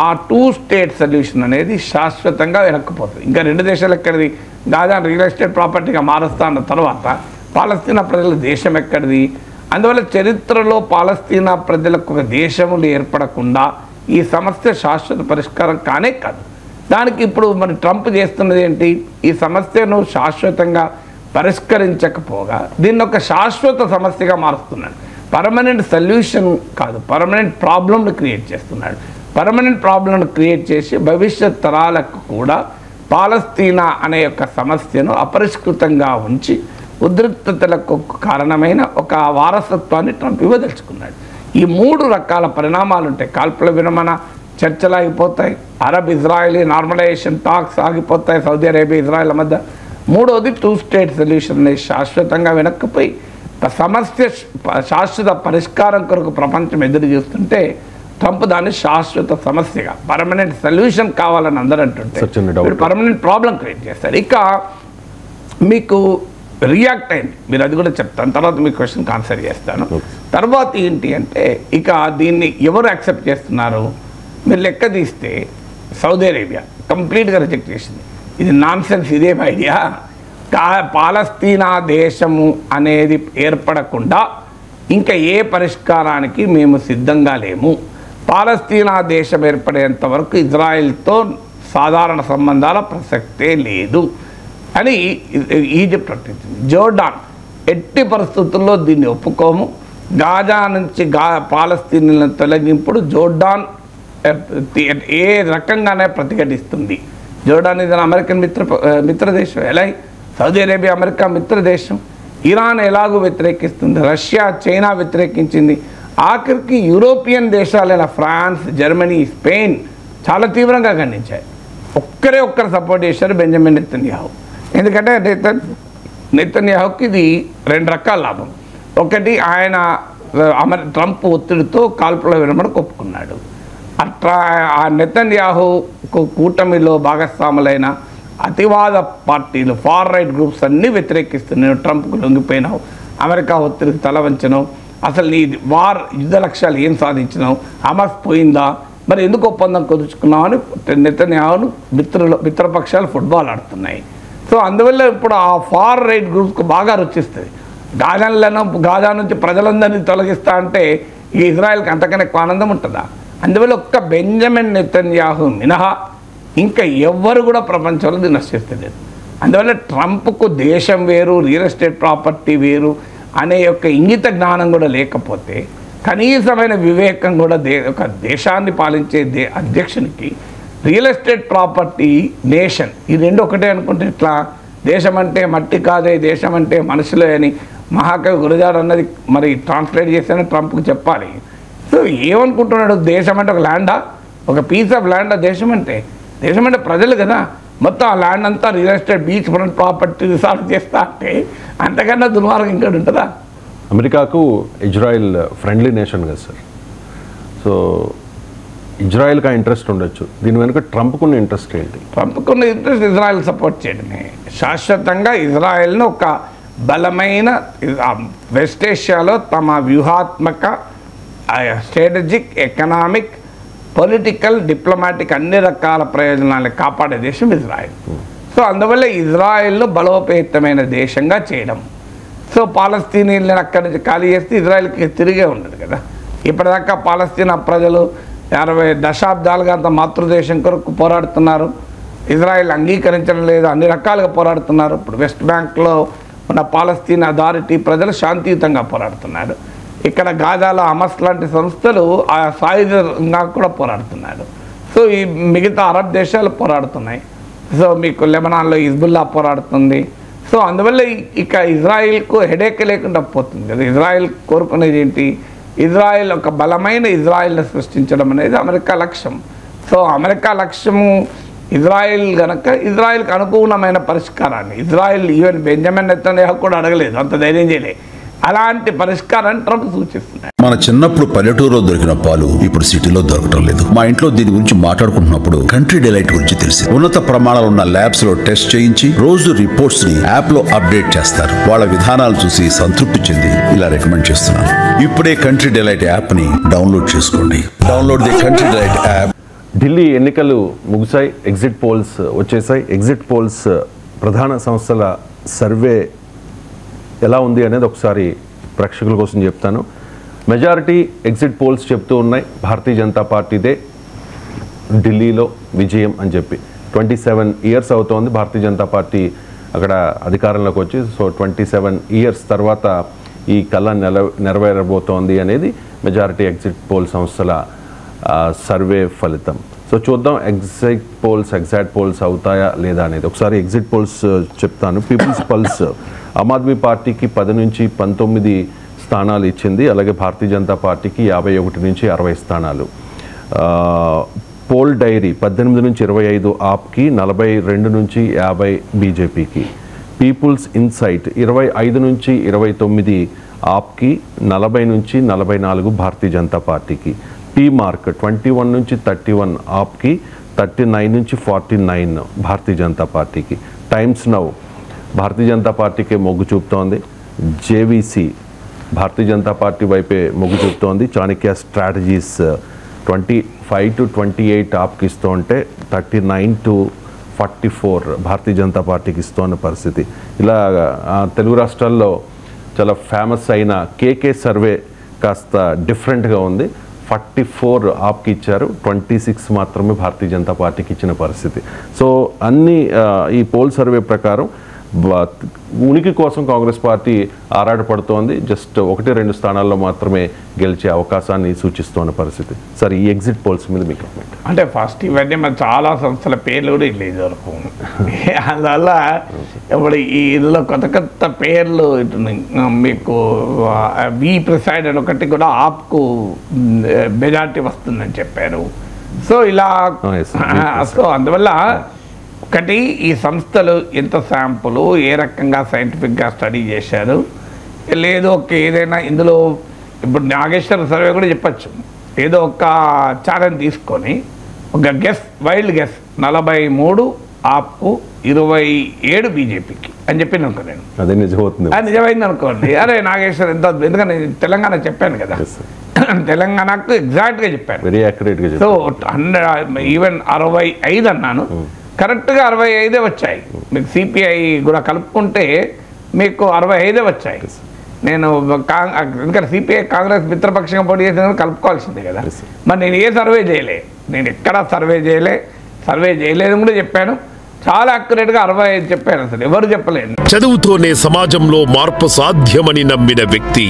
S3: ఆ 2 స్టేట్ సొల్యూషన్ అనేది శాశ్వతంగా వెనక్కిపోతుంది. ఇంకా 2 దేశాలు ఎక్కడిది? గాజా రియల్ ఎస్టేట్ ప్రాపర్టీగా మారుస్తా అన్న తర్వాత పాలస్తీనా ప్రజల దేశం ఎక్కడిది? అందువల్ల చరిత్రలో పాలస్తీనా ప్రజలకు ఒక దేశములు ఏర్పడకుండా ఈ సమస్య శాశ్వత పరిష్కారం కానే కాదు. దానికి ఇప్పుడు మరి ట్రంప్ చేస్తున్నది ఏంటి? ఈ సమస్యను శాశ్వతంగా పరిష్కరించకపోగా దీన్ని ఒక శాశ్వత సమస్యగా మారుస్తున్నాడు. పర్మనెంట్ సొల్యూషన్ కాదు, పర్మనెంట్ ప్రాబ్లంను క్రియేట్ చేస్తున్నాడు. పర్మనెంట్ ప్రాబ్లంను క్రియేట్ చేసి భవిష్యత్ తరాలకు కూడా పాలస్తీనా అనే యొక్క సమస్యను అపరిష్కృతంగా ఉంచి ఉద్రిక్తతలకు కారణమైన ఒక వారసత్వాన్ని ట్రంప్ ఇవ్వదలుచుకున్నాడు. ఈ 3 రకాల పరిణామాలు ఉంటాయి. కాల్పుల విరమణ చర్చలు ఆగిపోతాయి, అరబ్ ఇజ్రాయలీ నార్మలైజేషన్ టాక్స్ ఆగిపోతాయి సౌదీ అరేబియా ఇజ్రాయెల్ మధ్య. 3వది 2 స్టేట్ సొల్యూషన్ అనేది శాశ్వతంగా వెనక్కిపోయి సమస్య శాశ్వత పరిష్కారం కొరకు ప్రపంచం ఎదురు చూస్తుంటే ట్రంప్ దాన్ని శాశ్వత సమస్యగా, పర్మనెంట్ సొల్యూషన్ కావాలని అందరూ అంటుంటే పర్మనెంట్ ప్రాబ్లం క్రియేట్ చేస్తారు. ఇక మీకు రియాక్ట్ అయింది, మీరు అది కూడా చెప్తాను, తర్వాత మీ క్వశ్చన్కి ఆన్సర్ చేస్తాను. తర్వాత ఏంటి అంటే ఇక దీన్ని ఎవరు యాక్సెప్ట్ చేస్తున్నారు? మీరు లెక్క తీస్తే సౌదీ అరేబియా కంప్లీట్గా రిజెక్ట్ చేసింది. ఇది నాన్ సెన్స్, ఇదేం ఐడియా? పాలస్తీనా దేశము అనేది ఏర్పడకుండా ఇంకా ఏ పరిష్కారానికి మేము సిద్ధంగా లేము, పాలస్తీనా దేశం ఏర్పడేంత వరకు ఇజ్రాయెల్తో సాధారణ సంబంధాల ప్రసక్తే లేదు అని ఈజిప్ట్ ప్రకటించింది. జోర్డాన్ ఎట్టి పరిస్థితుల్లో దీన్ని ఒప్పుకోము, గాజా నుంచి పాలస్తీనాలను తొలగింపుడు జోర్డాన్ ఏ రకంగానే ప్రతిఘటిస్తుంది. జోర్డాన్ ఇది అమెరికన్ మిత్రదేశం, ఎలా సౌదీ అరేబియా అమెరికా మిత్రదేశం. ఇరాన్ ఎలాగూ వ్యతిరేకిస్తుంది, రష్యా చైనా వ్యతిరేకించింది, ఆఖరికి యూరోపియన్ దేశాలైన ఫ్రాన్స్ జర్మనీ స్పెయిన్ చాలా తీవ్రంగా ఖండించాయి. ఒక్కరు సపోర్ట్ చేశారు, బెంజమిన్ నెతన్యాహు. ఎందుకంటే నెతన్యాహుకి ఇది 2 రకాల లాభం. ఒకటి, ఆయన ట్రంప్ ఒత్తిడితో కాల్పుల విరమణకు ఒప్పుకున్నాడు. అట్లా ఆ నెతన్యాహు కూటమిలో భాగస్వాములైన అతివాద పార్టీలు ఫార్ రైట్ గ్రూప్స్ అన్నీ వ్యతిరేకిస్తున్నాయి. ట్రంప్కు లొంగిపోయినావు, అమెరికా ఒత్తిడికి తల వంచినావు, అసలు నీ యుద్ధ లక్ష్యాలు ఏం సాధించినావు, హమాస్ పోయిందా, మరి ఎందుకు ఒప్పందం కుదుర్చుకున్నావు అని నెతన్యాహును మిత్రపక్షాలు ఫుట్బాల్ ఆడుతున్నాయి. సో అందువల్ల ఇప్పుడు ఆ ఫార్ రైట్ గ్రూప్స్కు బాగా రుచిస్తుంది. గాజా నుంచి ప్రజలందరినీ తొలగిస్తా అంటే ఈ ఇజ్రాయెల్కి అంతకన్నా ఎక్కువ ఆనందం ఉంటుందా? అందువల్ల ఒక్క బెంజమిన్ నెతన్యాహు మినహా ఇంకా ఎవ్వరు కూడా ప్రపంచంలో దీన్ని నశిస్తలేదు. అందువల్ల ట్రంప్కు దేశం వేరు, రియల్ ఎస్టేట్ ప్రాపర్టీ వేరు అనే యొక్క ఇంగిత జ్ఞానం కూడా లేకపోతే, కనీసమైన వివేకం కూడా ఒక దేశాన్ని పాలించే అధ్యక్షునికి రియల్ ఎస్టేట్ ప్రాపర్టీ నేషన్ ఈ 2 ఒకటే అనుకుంటే ఇట్లా? దేశం అంటే మట్టి కాదే, దేశం అంటే మనుషులే అని మహాకవి గురజాడ అన్నది మరి ట్రాన్స్లేట్ చేస్తేనే ట్రంప్కి చెప్పాలి. సో ఏమనుకుంటున్నాడు? దేశం అంటే ఒక ల్యాండా, ఒక పీస్ ఆఫ్ ల్యాండా దేశం అంటే? దేశం అంటే ప్రజలు కదా. మొత్తం ఆ ల్యాండ్ అంతా real estate beach front property resort చేస్తా అంటే అంతకన్నా దుర్మార్గం ఇంకా ఉంటుందా?
S2: అమెరికాకు ఇజ్రాయెల్ ఫ్రెండ్లీ నేషన్ కదా సార్. సో ఇజ్రాయెల్కి ఆ ఇంట్రెస్ట్ ఉండొచ్చు, దీని వెనుక ట్రంప్కున్న ఇంట్రెస్ట్ ఏంటి?
S3: ట్రంప్కున్న ఇంట్రెస్ట్ ఇజ్రాయెల్ సపోర్ట్ చేయడమే. శాశ్వతంగా ఇజ్రాయెల్ను ఒక బలమైన వెస్ట్ ఏషియాలో తమ వ్యూహాత్మక స్ట్రాటజిక్ ఎకనామిక్ పొలిటికల్ డిప్లొమాటిక్ అన్ని రకాల ప్రయోజనాలను కాపాడే దేశం ఇజ్రాయెల్. సో అందువల్ల ఇజ్రాయెల్ను బలోపేతమైన దేశంగా చేయడం. సో పాలస్తీనీలను అక్కడి నుంచి ఖాళీ చేస్తే ఇజ్రాయెల్కి తిరిగే ఉండదు కదా. ఇప్పటిదాకా పాలస్తీనా ప్రజలు 60 దశాబ్దాలుగా అంత మాతృదేశం కొరకు పోరాడుతున్నారు. ఇజ్రాయెల్ అంగీకరించడం లేదు, అన్ని రకాలుగా పోరాడుతున్నారు. ఇప్పుడు వెస్ట్ బ్యాంక్లో ఉన్న పాలస్తీనా అథారిటీ ప్రజలు శాంతియుతంగా పోరాడుతున్నారు. ఇక్కడ గాజాలో హమాస్ లాంటి సంస్థలు ఆ సాయుధంగా కూడా పోరాడుతున్నారు. సో ఈ మిగతా అరబ్ దేశాలు పోరాడుతున్నాయి. సో మీకు లెబనాన్లో హిజ్బుల్లా పోరాడుతుంది. సో అందువల్ల ఇక ఇజ్రాయిల్కు హెడేక్ లేకుండా పోతుంది కదా. ఇజ్రాయిల్ కోరుకునేది ఏంటి? ఇజ్రాయిల్ ఒక బలమైన ఇజ్రాయిల్ని సృష్టించడం అనేది అమెరికా లక్ష్యం. సో అమెరికా లక్ష్యము ఇజ్రాయెల్ గనక ఇజ్రాయెల్కి అనుకూలమైన పరిష్కారాన్ని ఇజ్రాయెల్ ఈవెన్ బెంజమిన్ నెతన్యాహు కూడా అడగలేదు, అంత ధైర్యం చేయలేదు. అలాంటి పరిష్కారాన్ని ట్రంప్ సూచిస్తున్నాడు.
S1: మన చిన్నప్పుడు పల్లెటూరులో దొరికిన పాలు ఇప్పుడు సిటీలో దొరకటం లేదు. మా ఇంట్లో దీని గురించి మాట్లాడుకుంటున్నప్పుడు కంట్రీ డిలైట్ గురించి తెలిసి ఉన్నత ప్రమాణాలు ఉన్న ల్యాబ్స్ లో టెస్ట్ చేయించి రోజు రిపోర్ట్స్ ని యాప్ లో అప్డేట్ చేస్తారు. వాళ్ళ విధానాలు చూసి సంతృప్తి చెంది ఇలా రికమెండ్ చేస్తున్నాను. ఇప్పుడే కంట్రీ డిలైట్ యాప్ ని డౌన్లోడ్ చేసుకోండి. Download the country delight app.
S2: Delhi ఎన్నికలు ముగిశాయి, ఎగ్జిట్ పోల్స్ వచ్చేసాయి. ఎగ్జిట్ పోల్స్ ప్రధాన సంస్థల సర్వే ఎలా ఉంది అనేది ఒకసారి ప్రేక్షకుల కోసం చెప్తాను. మెజారిటీ ఎగ్జిట్ పోల్స్ చెప్తూ ఉన్నాయి భారతీయ జనతా పార్టీదే ఢిల్లీలో విజయం అని చెప్పి. 27 ఇయర్స్ అవుతోంది భారతీయ జనతా పార్టీ అక్కడ అధికారంలోకి వచ్చి. సో 27 ఇయర్స్ తర్వాత ఈ కళ నెరవేరబోతోంది అనేది మెజారిటీ ఎగ్జిట్ పోల్ సంస్థల సర్వే ఫలితం. సో చూద్దాం ఎగ్జాక్ట్ పోల్స్ అవుతాయా లేదా అనేది. ఒకసారి ఎగ్జిట్ పోల్స్ చెప్తాను. పీపుల్స్ పల్స్ ఆమ్ ఆద్మీ పార్టీకి 10 నుంచి 19 స్థానాలు ఇచ్చింది. అలాగే భారతీయ జనతా పార్టీకి 51 నుంచి 60 స్థానాలు. పోల్ డైరీ 18 నుంచి 25 ఆప్కి, 42 నుంచి 50 బీజేపీకి. పీపుల్స్ ఇన్సైట్ 25 నుంచి 29 ఆప్కి, 40 నుంచి 44 భారతీయ జనతా పార్టీకి. పీ మార్క్ 21 నుంచి 31 ఆప్కి, 39 నుంచి 49 భారతీయ జనతా పార్టీకి. టైమ్స్ నౌ భారతీయ జనతా పార్టీకే మొగ్గు చూపుతోంది. జేవీసీ భారతీయ జనతా పార్టీ వైపే మొగ్గు చూపుతోంది. చాణక్య స్ట్రాటజీస్ 25 to 28 ఆప్కి ఇస్తూ ఉంటే 39 to 44 భారతీయ జనతా పార్టీకి ఇస్తున్న పరిస్థితి. ఇలా తెలుగు రాష్ట్రాల్లో చాలా ఫేమస్ అయిన కేకే సర్వే కాస్త డిఫరెంట్గా ఉంది. 44 ఆప్కి ఇచ్చారు, 26 మాత్రమే భారతీయ జనతా పార్టీకి ఇచ్చిన పరిస్థితి. సో అన్ని ఈ పోల్ సర్వే ప్రకారం ఉనికి కోసం కాంగ్రెస్ పార్టీ ఆరాటపడుతోంది. జస్ట్ 1-2 స్థానాల్లో మాత్రమే గెలిచే అవకాశాన్ని సూచిస్తున్న పరిస్థితి. సరే, ఈ ఎగ్జిట్ పోల్స్ మీద మీకు
S3: అంటే ఫస్ట్ ఇవన్నీ మన చాలా సంస్థల పేర్లు కూడా ఇట్లా దొరకు అందువల్ల ఇప్పుడు ఈ ఇందులో కొత్త పేర్లు మీకు వి ప్రిసైడ్ అని ఒకటి కూడా ఆప్కు మెజారిటీ వస్తుందని చెప్పారు. సో ఇలా సో అందువల్ల ఒకటి ఈ సంస్థలు ఎంత శాంపుల్ ఏ రకంగా సైంటిఫిక్గా స్టడీ చేశారు లేదు. ఏదైనా ఇందులో ఇప్పుడు నాగేశ్వర సర్వే కూడా చెప్పచ్చు. ఏదో ఒక ఛాలెంజ్ తీసుకొని ఒక వైల్డ్ గెస్ 43 ఆప్కు, 27 బీజేపీకి అని చెప్పి అనుకో నేను.
S2: అదే నిజమవుతుంది,
S3: నిజమైంది అనుకోండి. అరే నాగేశ్వర్ ఎంత, ఎందుకంటే తెలంగాణ చెప్పాను కదా, తెలంగాణకు ఎగ్జాక్ట్గా చెప్పాను,
S2: వెరీ యాక్యురేట్గా.
S3: సో 100 ఈవెన్ 65 అన్నాను, కరెక్ట్గా 65 వచ్చాయి. మీకు సిపిఐ కూడా కలుపుకుంటే మీకు 65 వచ్చాయి. నేను ఎందుకంటే సిపిఐ కాంగ్రెస్ మిత్రపక్షంగా పోటీ చేసిన కలుపుకోవాల్సిందే కదా. మరి నేను ఏ సర్వే చేయలే, నేను ఎక్కడా సర్వే చేయలేదు కూడా చెప్పాను. చాలా అక్యురేట్గా 65 చెప్పాను. అసలు ఎవరు చెప్పలేదు.
S4: చదువుతోనే సమాజంలో మార్పు సాధ్యమని నమ్మిన వ్యక్తి,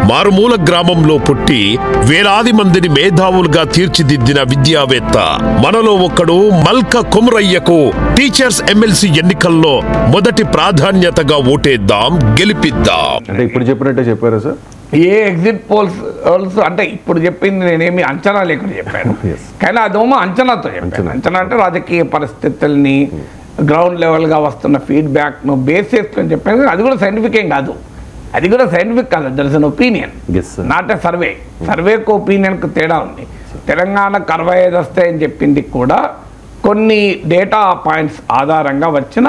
S4: మారుమూల గ్రామంలో పుట్టి వేలాది మందిని మేధావులుగా తీర్చిదిద్దిన విద్యావేత్త, మనలో ఒక్కడు మల్క కుమరయ్యకు టీచర్స్ ఎమ్మెల్సీ ఎన్నికల్లో మొదటి ప్రాధాన్యతగా ఓటేద్దాం, గెలిపిద్దాం.
S2: అంటే ఇప్పుడు చెప్పినట్టే చెప్పారా సార్?
S3: ఏ ఎగ్జిట్ పోల్స్ అంటే ఇప్పుడు చెప్పింది నేనేమి అంచనా లేకుండా చెప్పాను, కానీ అదేమో అంచనాతో చెప్పాను. అంచనా అంటే రాజకీయ పరిస్థితుల్ని గ్రౌండ్ లెవెల్గా వస్తున్న ఫీడ్బ్యాక్ను బేస్ చేసుకొని చెప్పాను. అది కూడా సైంటిఫిక్ ఏం కాదు, there is an opinion, not a survey. సర్వేకు ఒపీనియన్కు తేడా ఉంది. తెలంగాణకు 65 వస్తాయని చెప్పింది కూడా కొన్ని డేటా పాయింట్స్ ఆధారంగా వచ్చిన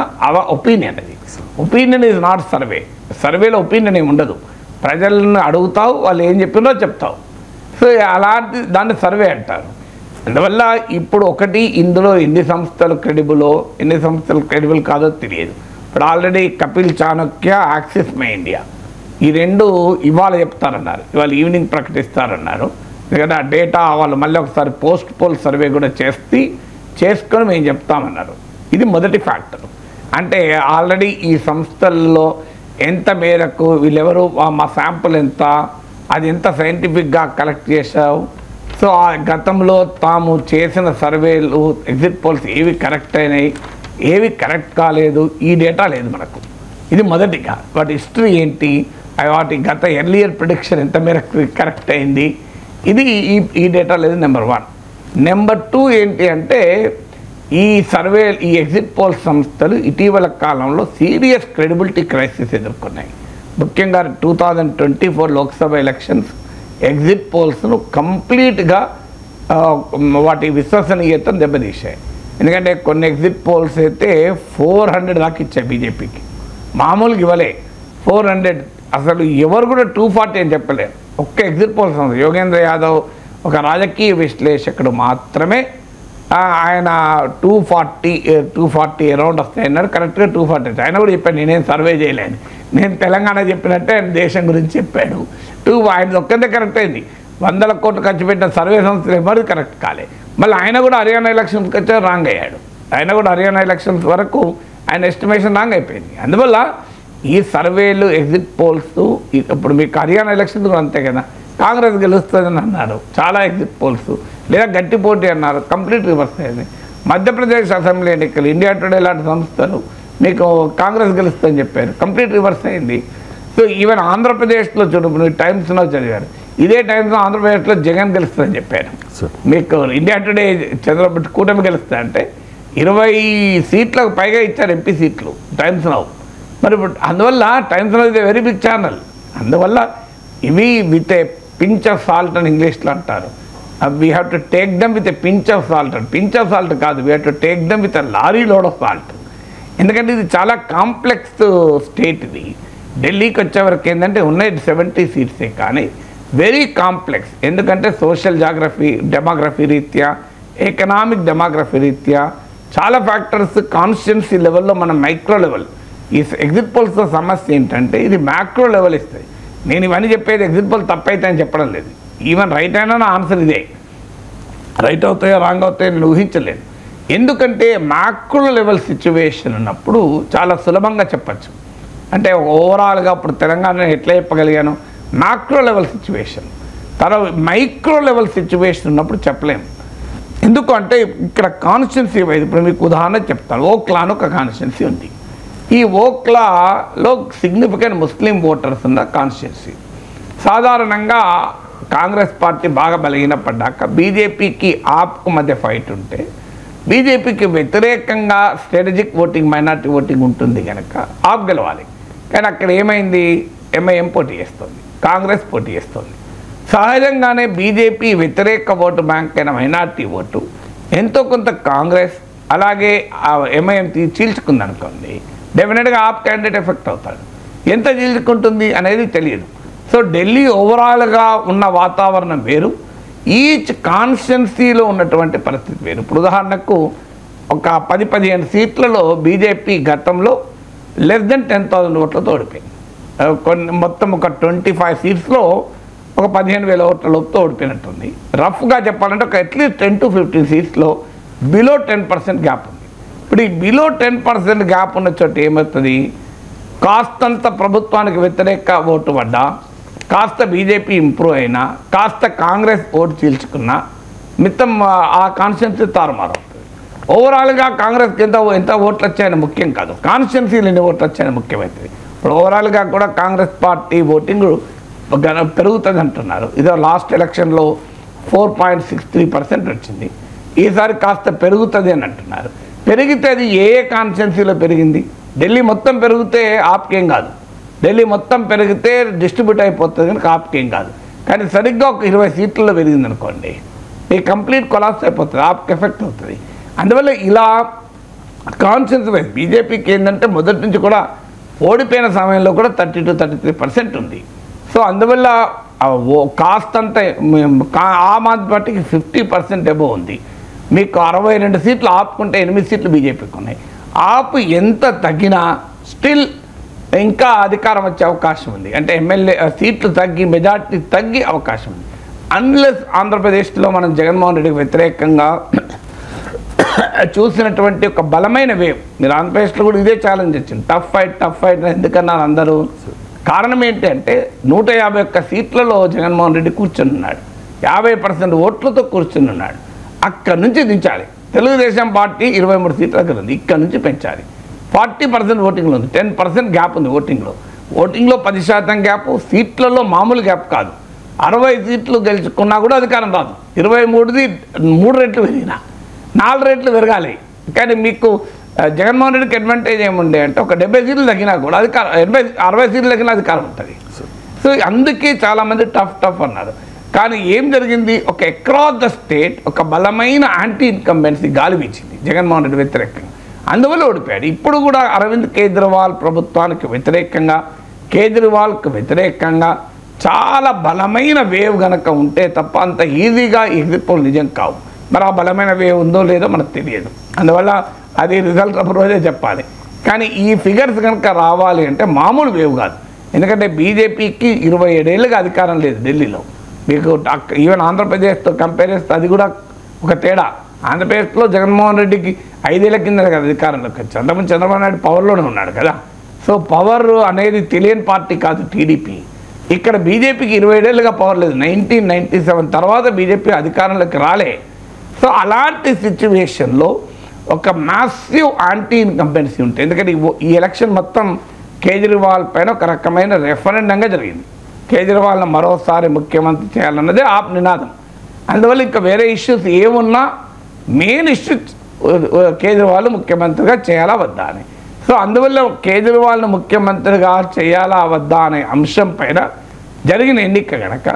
S3: ఒపీనియన్. అది ఒపీనియన్ ఈజ్ నాట్ సర్వే. సర్వేలో ఒపీనియన్ ఏమి ఉండదు. ప్రజలను అడుగుతావు, వాళ్ళు ఏం చెప్పినో చెప్తావు. సో అలాంటి దాన్ని సర్వే అంటారు. అందువల్ల ఇప్పుడు ఒకటి ఇందులో ఎన్ని సంస్థలు క్రెడిబుల్ కాదో తెలియదు. ఇప్పుడు already Kapil Chanakya, axis my India ఈ రెండు ఇవాళ చెప్తారన్నారు, ఇవాళ ఈవినింగ్ ప్రకటిస్తారన్నారు. ఎందుకంటే ఆ డేటా వాళ్ళు మళ్ళీ ఒకసారి పోస్ట్ పోల్ సర్వే కూడా చేసుకొని మేము చెప్తామన్నారు. ఇది మొదటి ఫ్యాక్టర్. అంటే ఆల్రెడీ ఈ సంస్థల్లో ఎంత మేరకు వీళ్ళెవరు, మా శాంపుల్ ఎంత, అది ఎంత సైంటిఫిక్గా కలెక్ట్ చేశావు, సో ఆ గతంలో తాము చేసిన సర్వేలు ఎగ్జిట్ పోల్స్ ఏవి కరెక్ట్ అయినాయి, ఏవి కరెక్ట్ కాలేదు, ఈ డేటా లేదు మనకు. ఇది మొదటిగా. వాటి హిస్టరీ ఏంటి, వాటి గత ఎర్లియర్ ప్రిడిక్షన్ ఎంత మేరకు కరెక్ట్ అయింది, ఇది ఈ డేటా లేదు. నెంబర్ 1. నెంబర్ 2 ఏంటి అంటే ఈ సర్వే ఈ ఎగ్జిట్ పోల్ సంస్థలు ఇటీవల కాలంలో సీరియస్ క్రెడిబిలిటీ క్రైసిస్ ఎదుర్కొన్నాయి. ముఖ్యంగా 2024 లోక్సభ ఎలక్షన్స్ ఎగ్జిట్ పోల్స్ను కంప్లీట్గా వాటి విశ్వసనీయతను దెబ్బతీశాయి. ఎందుకంటే కొన్ని ఎగ్జిట్ పోల్స్ అయితే 400 దాకా ఇచ్చాయి బీజేపీకి, మామూలుగా ఇవ్వలే. 400 అసలు ఎవరు కూడా 240 అని చెప్పలేరు. ఒక్క ఎగ్జిట్ పోల్స్ యోగేంద్ర యాదవ్ ఒక రాజకీయ విశ్లేషకుడు మాత్రమే ఆయన 240 అరౌండ్ వస్తాయన్నారు. కరెక్ట్గా 240. ఆయన కూడా చెప్పాడు నేనేం సర్వే చేయలేను, నేను తెలంగాణ చెప్పినట్టే ఆయన దేశం గురించి చెప్పాడు. ఆయన ఒక్కదే కరెక్ట్ అయింది. 100 కోట్లు ఖర్చు పెట్టిన సర్వే సంస్థలు ఎవరు కరెక్ట్ కాలే. మళ్ళీ ఆయన కూడా హర్యానా ఎలక్షన్స్కి వచ్చారు, రాంగ్ అయ్యాడు. ఆయన కూడా హర్యానా ఎలక్షన్స్ వరకు ఆయన ఎస్టిమేషన్ రాంగ్ అయిపోయింది. అందువల్ల ఈ సర్వేలు ఎగ్జిట్ పోల్స్ ఇప్పుడు మీకు హర్యానా ఎలక్షన్స్ కూడా అంతే కదా, కాంగ్రెస్ గెలుస్తుందని అన్నారు చాలా ఎగ్జిట్ పోల్స్, లేదా గట్టి పోటీ అన్నారు, కంప్లీట్ రివర్స్ అయింది. మధ్యప్రదేశ్ అసెంబ్లీ ఎన్నికలు ఇండియా టుడే లాంటి సంస్థలు మీకు కాంగ్రెస్ గెలుస్తుందని చెప్పారు, కంప్లీట్ రివర్స్ అయింది. సో ఈవెన్ ఆంధ్రప్రదేశ్లో చూడు, మీరు టైమ్స్లో చదివారు, ఇదే టైమ్స్లో ఆంధ్రప్రదేశ్లో జగన్ గెలుస్తుందని చెప్పారు. మీకు ఇండియా టుడే చంద్రబాబు కూటమి గెలుస్తా అంటే 20 సీట్లకు పైగా ఇచ్చారు ఎంపీ సీట్లు టైమ్స్లో. మరి అందువల్ల టైమ్స్లో ఇది వెరీ బిగ్ ఛానల్. అందువల్ల ఇవి with a pinch of salt అని ఇంగ్లీష్లో అంటారు. We have to take them with a pinch of salt. Pinch of salt కాదు, we have to take them with a lorry load of salt. ఎందుకంటే ఇది చాలా complex state. ఇది ఢిల్లీకి వచ్చేవరకు ఏంటంటే ఉన్నాయి 70 సీట్సే, కానీ వెరీ కాంప్లెక్స్. ఎందుకంటే సోషల్ డెమోగ్రఫీ రీత్యా, ఎకనామిక్ డెమోగ్రఫీ రీత్యా చాలా ఫ్యాక్టర్స్ కాన్స్టిట్యున్సీ లెవెల్లో మన మైక్రో లెవెల్. ఈ ఎగ్జిట్ పోల్స్తో సమస్య ఏంటంటే ఇది మ్యాక్రో లెవెల్ ఇస్తాయి. నేను ఇవన్నీ చెప్పేది ఎగ్జిట్ పోల్ తప్పైతే అని చెప్పడం లేదు, ఈవెన్ రైట్ అయినా నా ఆన్సర్ ఇదే. రైట్ అవుతాయో రాంగ్ అవుతాయో నేను ఊహించలేదు. ఎందుకంటే మ్యాక్రో లెవెల్ సిచ్యువేషన్ ఉన్నప్పుడు చాలా సులభంగా చెప్పచ్చు. అంటే ఓవరాల్గా ఇప్పుడు తెలంగాణ ఎట్లా చెప్పగలిగాను, మ్యాక్రో లెవెల్ సిచ్యువేషన్. తర్వాత మైక్రో లెవెల్ సిచ్యువేషన్ ఉన్నప్పుడు చెప్పలేము. ఎందుకు అంటే ఇక్కడ కాన్స్టిట్యున్సీ వైజ్ ఇప్పుడు మీకు ఉదాహరణ చెప్తాను. ఓక్లా అని ఒక కాన్స్టిట్యున్సీ ఉంది. ఈ ఓక్లాలో సిగ్నిఫికెంట్ ముస్లిం ఓటర్స్ ఉన్న కాన్స్టిట్యున్సీ. సాధారణంగా కాంగ్రెస్ పార్టీ బాగా బలహీనపడ్డాక బీజేపీకి ఆప్కు మధ్య ఫైట్ ఉంటే బీజేపీకి వ్యతిరేకంగా స్ట్రాటజిక్ ఓటింగ్, మైనార్టీ ఓటింగ్ ఉంటుంది కనుక ఆప్ గెలవాలి. కానీ అక్కడ ఏమైంది, ఎంఐఎం పోటీ చేస్తుంది, కాంగ్రెస్ పోటీ చేస్తుంది. సహజంగానే బీజేపీ వ్యతిరేక ఓటు బ్యాంక్ అయిన మైనార్టీ ఓటు ఎంతో కొంత కాంగ్రెస్ అలాగే ఎంఐఎం చీల్చుకుంది అనుకోండి, డెఫినెట్గా ఆప్ క్యాండిడేట్ ఎఫెక్ట్ అవుతాడు. ఎంత చీల్చుకుంటుంది అనేది తెలియదు. సో ఢిల్లీ ఓవరాల్గా ఉన్న వాతావరణం వేరు, ఈచ్ కాన్స్టిట్యున్సీలో ఉన్నటువంటి పరిస్థితి వేరు. ఇప్పుడు ఉదాహరణకు ఒక 10-15 సీట్లలో బీజేపీ గతంలో లెస్ దెన్ 10,000 ఓట్లతో ఓడిపోయింది. మొత్తం ఒక 25 సీట్స్లో ఒక 15,000 ఓట్ల లోపుతో ఓడిపోయినట్టుంది. రఫ్గా చెప్పాలంటే ఒక అట్లీస్ట్ 10 to 15 సీట్స్లో బిలో 10% గ్యాప్ ఉంది. ఇప్పుడు ఈ బిలో 10% గ్యాప్ ఉన్న చోట ఏమవుతుంది, కాస్తంత ప్రభుత్వానికి వ్యతిరేక ఓటు పడ్డా, కాస్త బీజేపీ ఇంప్రూవ్ అయినా, కాస్త కాంగ్రెస్ ఓటు చీల్చుకున్నా మిత్తం ఆ కాన్స్టిట్యున్సీ తారుమారవుతుంది. ఓవరాల్గా కాంగ్రెస్కి ఎంత ఓట్లు వచ్చాయని ముఖ్యం కాదు, కాన్స్టిట్యున్సీలు ఎన్ని ఓట్లు వచ్చాయని ముఖ్యమవుతుంది. ఇప్పుడు ఓవరాల్గా కూడా కాంగ్రెస్ పార్టీ ఓటింగ్ పెరుగుతుంది అంటున్నారు. ఇదో లాస్ట్ ఎలక్షన్లో 4.63% వచ్చింది. ఈసారి కాస్త పెరుగుతుంది అని అంటున్నారు. పెరిగితే అది ఏ కాన్స్టిట్యున్సీలో పెరిగింది, ఢిల్లీ మొత్తం పెరిగితే ఆప్కేం కాదు, ఢిల్లీ మొత్తం పెరిగితే డిస్ట్రిబ్యూట్ అయిపోతుంది కనుక ఆప్కేం కాదు. కానీ సరిగ్గా ఒక 20 సీట్లలో పెరిగింది అనుకోండి, ఈ కంప్లీట్ కొలాప్స్ అయిపోతుంది, ఆప్కి ఎఫెక్ట్ అవుతుంది. అందువల్ల ఇలా కాన్స్టిట్యున్సీ వైజ్ బీజేపీకి ఏంటంటే మొదటి నుంచి కూడా ఓడిపోయిన సమయంలో కూడా 30 to 33% ఉంది. సో అందువల్ల కాస్తంత ఆమ్ ఆద్మీ పార్టీకి 50% ఎబో ఉంది. మీకు 62 సీట్లు ఆపుకుంటే 8 సీట్లు బీజేపీకి ఉన్నాయి. ఆపు ఎంత తగ్గినా స్టిల్ ఇంకా అధికారం వచ్చే అవకాశం ఉంది. అంటే ఎమ్మెల్యే సీట్లు తగ్గి మెజార్టీ తగ్గి అవకాశం ఉంది. అన్లెస్ ఆంధ్రప్రదేశ్లో మనం జగన్మోహన్ రెడ్డికి వ్యతిరేకంగా చూసినటువంటి ఒక బలమైన వేవ్, మీరు ఆంధ్రప్రదేశ్లో కూడా ఇదే ఛాలెంజ్ వచ్చింది, టఫ్ ఫైట్ ఎందుకన్నారు అందరూ. కారణం ఏంటి అంటే 151 సీట్లలో జగన్మోహన్ రెడ్డి కూర్చుని ఉన్నాడు, 50% ఓట్లతో కూర్చుని ఉన్నాడు. అక్కడి నుంచి దించాలి. తెలుగుదేశం పార్టీ 23 సీట్ల దగ్గర ఉంది, ఇక్కడ నుంచి పెంచాలి. 40% ఓటింగ్లో ఉంది, 10% గ్యాప్ ఉంది ఓటింగ్లో. 10% గ్యాప్, సీట్లలో మామూలు గ్యాప్ కాదు. 60 సీట్లు గెలుచుకున్నా కూడా అధికారం రాదు. 23ది 3 రెట్లు పెరిగినా 4 రెట్లు పెరగాలి. కానీ మీకు జగన్మోహన్ రెడ్డికి అడ్వాంటేజ్ ఏముండే అంటే ఒక 70 సీట్లు తగ్గినా కూడా అధికారం 60 సీట్లు తగ్గిన అధికారం ఉంటుంది. సో అందుకే చాలామంది టఫ్ అన్నారు. కానీ ఏం జరిగింది, ఒక అక్రాస్ ద స్టేట్ ఒక బలమైన యాంటీ ఇన్కంబెన్సీ గాలి వీచింది జగన్మోహన్ రెడ్డి వ్యతిరేకంగా, అందువల్ల ఓడిపోయాడు. ఇప్పుడు కూడా అరవింద్ కేజ్రీవాల్ ప్రభుత్వానికి వ్యతిరేకంగా, కేజ్రీవాల్కి వ్యతిరేకంగా చాలా బలమైన వేవ్ కనుక ఉంటే తప్ప అంత ఈజీగా ఎగ్జిట్ పోల్ నిజం కావు. మరి ఆ బలమైన వేవ్ ఉందో లేదో మనకు తెలియదు, అందువల్ల అది రిజల్ట్ రోజే చెప్పాలి. కానీ ఈ ఫిగర్స్ కనుక రావాలి అంటే మామూలు వేవ్ కాదు. ఎందుకంటే బీజేపీకి 27 ఏళ్ళుగా అధికారం లేదు ఢిల్లీలో. మీకు ఈవెన్ ఆంధ్రప్రదేశ్తో కంపేర్ చేస్తే అది కూడా ఒక తేడా. ఆంధ్రప్రదేశ్లో జగన్మోహన్ రెడ్డికి 5 ఏళ్ల కింద కదా అధికారంలోకి వచ్చి, అంతకుముందు చంద్రబాబు నాయుడు పవర్లోనే ఉన్నాడు కదా. సో పవర్ అనేది తెలియని పార్టీ కాదు టీడీపీ. ఇక్కడ బీజేపీకి 27 ఏళ్ళుగా పవర్ లేదు. 1997 తర్వాత బీజేపీ అధికారంలోకి రాలే. సో అలాంటి సిచ్యువేషన్లో ఒక మ్యాసివ్ యాంటీ ఇన్కంబెన్సీ ఉంటుంది. ఎందుకంటే ఈ ఎలక్షన్ మొత్తం కేజ్రీవాల్ పైన ఒక రకమైన రెఫరెండంగా జరిగింది. కేజ్రీవాల్ను మరోసారి ముఖ్యమంత్రి చేయాలన్నదే ఆప్ నినాదం. అందువల్ల ఇంకా వేరే ఇష్యూస్ ఏమున్నా మెయిన్ ఇష్యూ కేజ్రీవాల్ ముఖ్యమంత్రిగా చేయాలా వద్దా అని. సో అందువల్ల కేజ్రీవాల్ను ముఖ్యమంత్రిగా చేయాలా వద్దా అనే అంశం పైన జరిగిన ఎన్నిక కనుక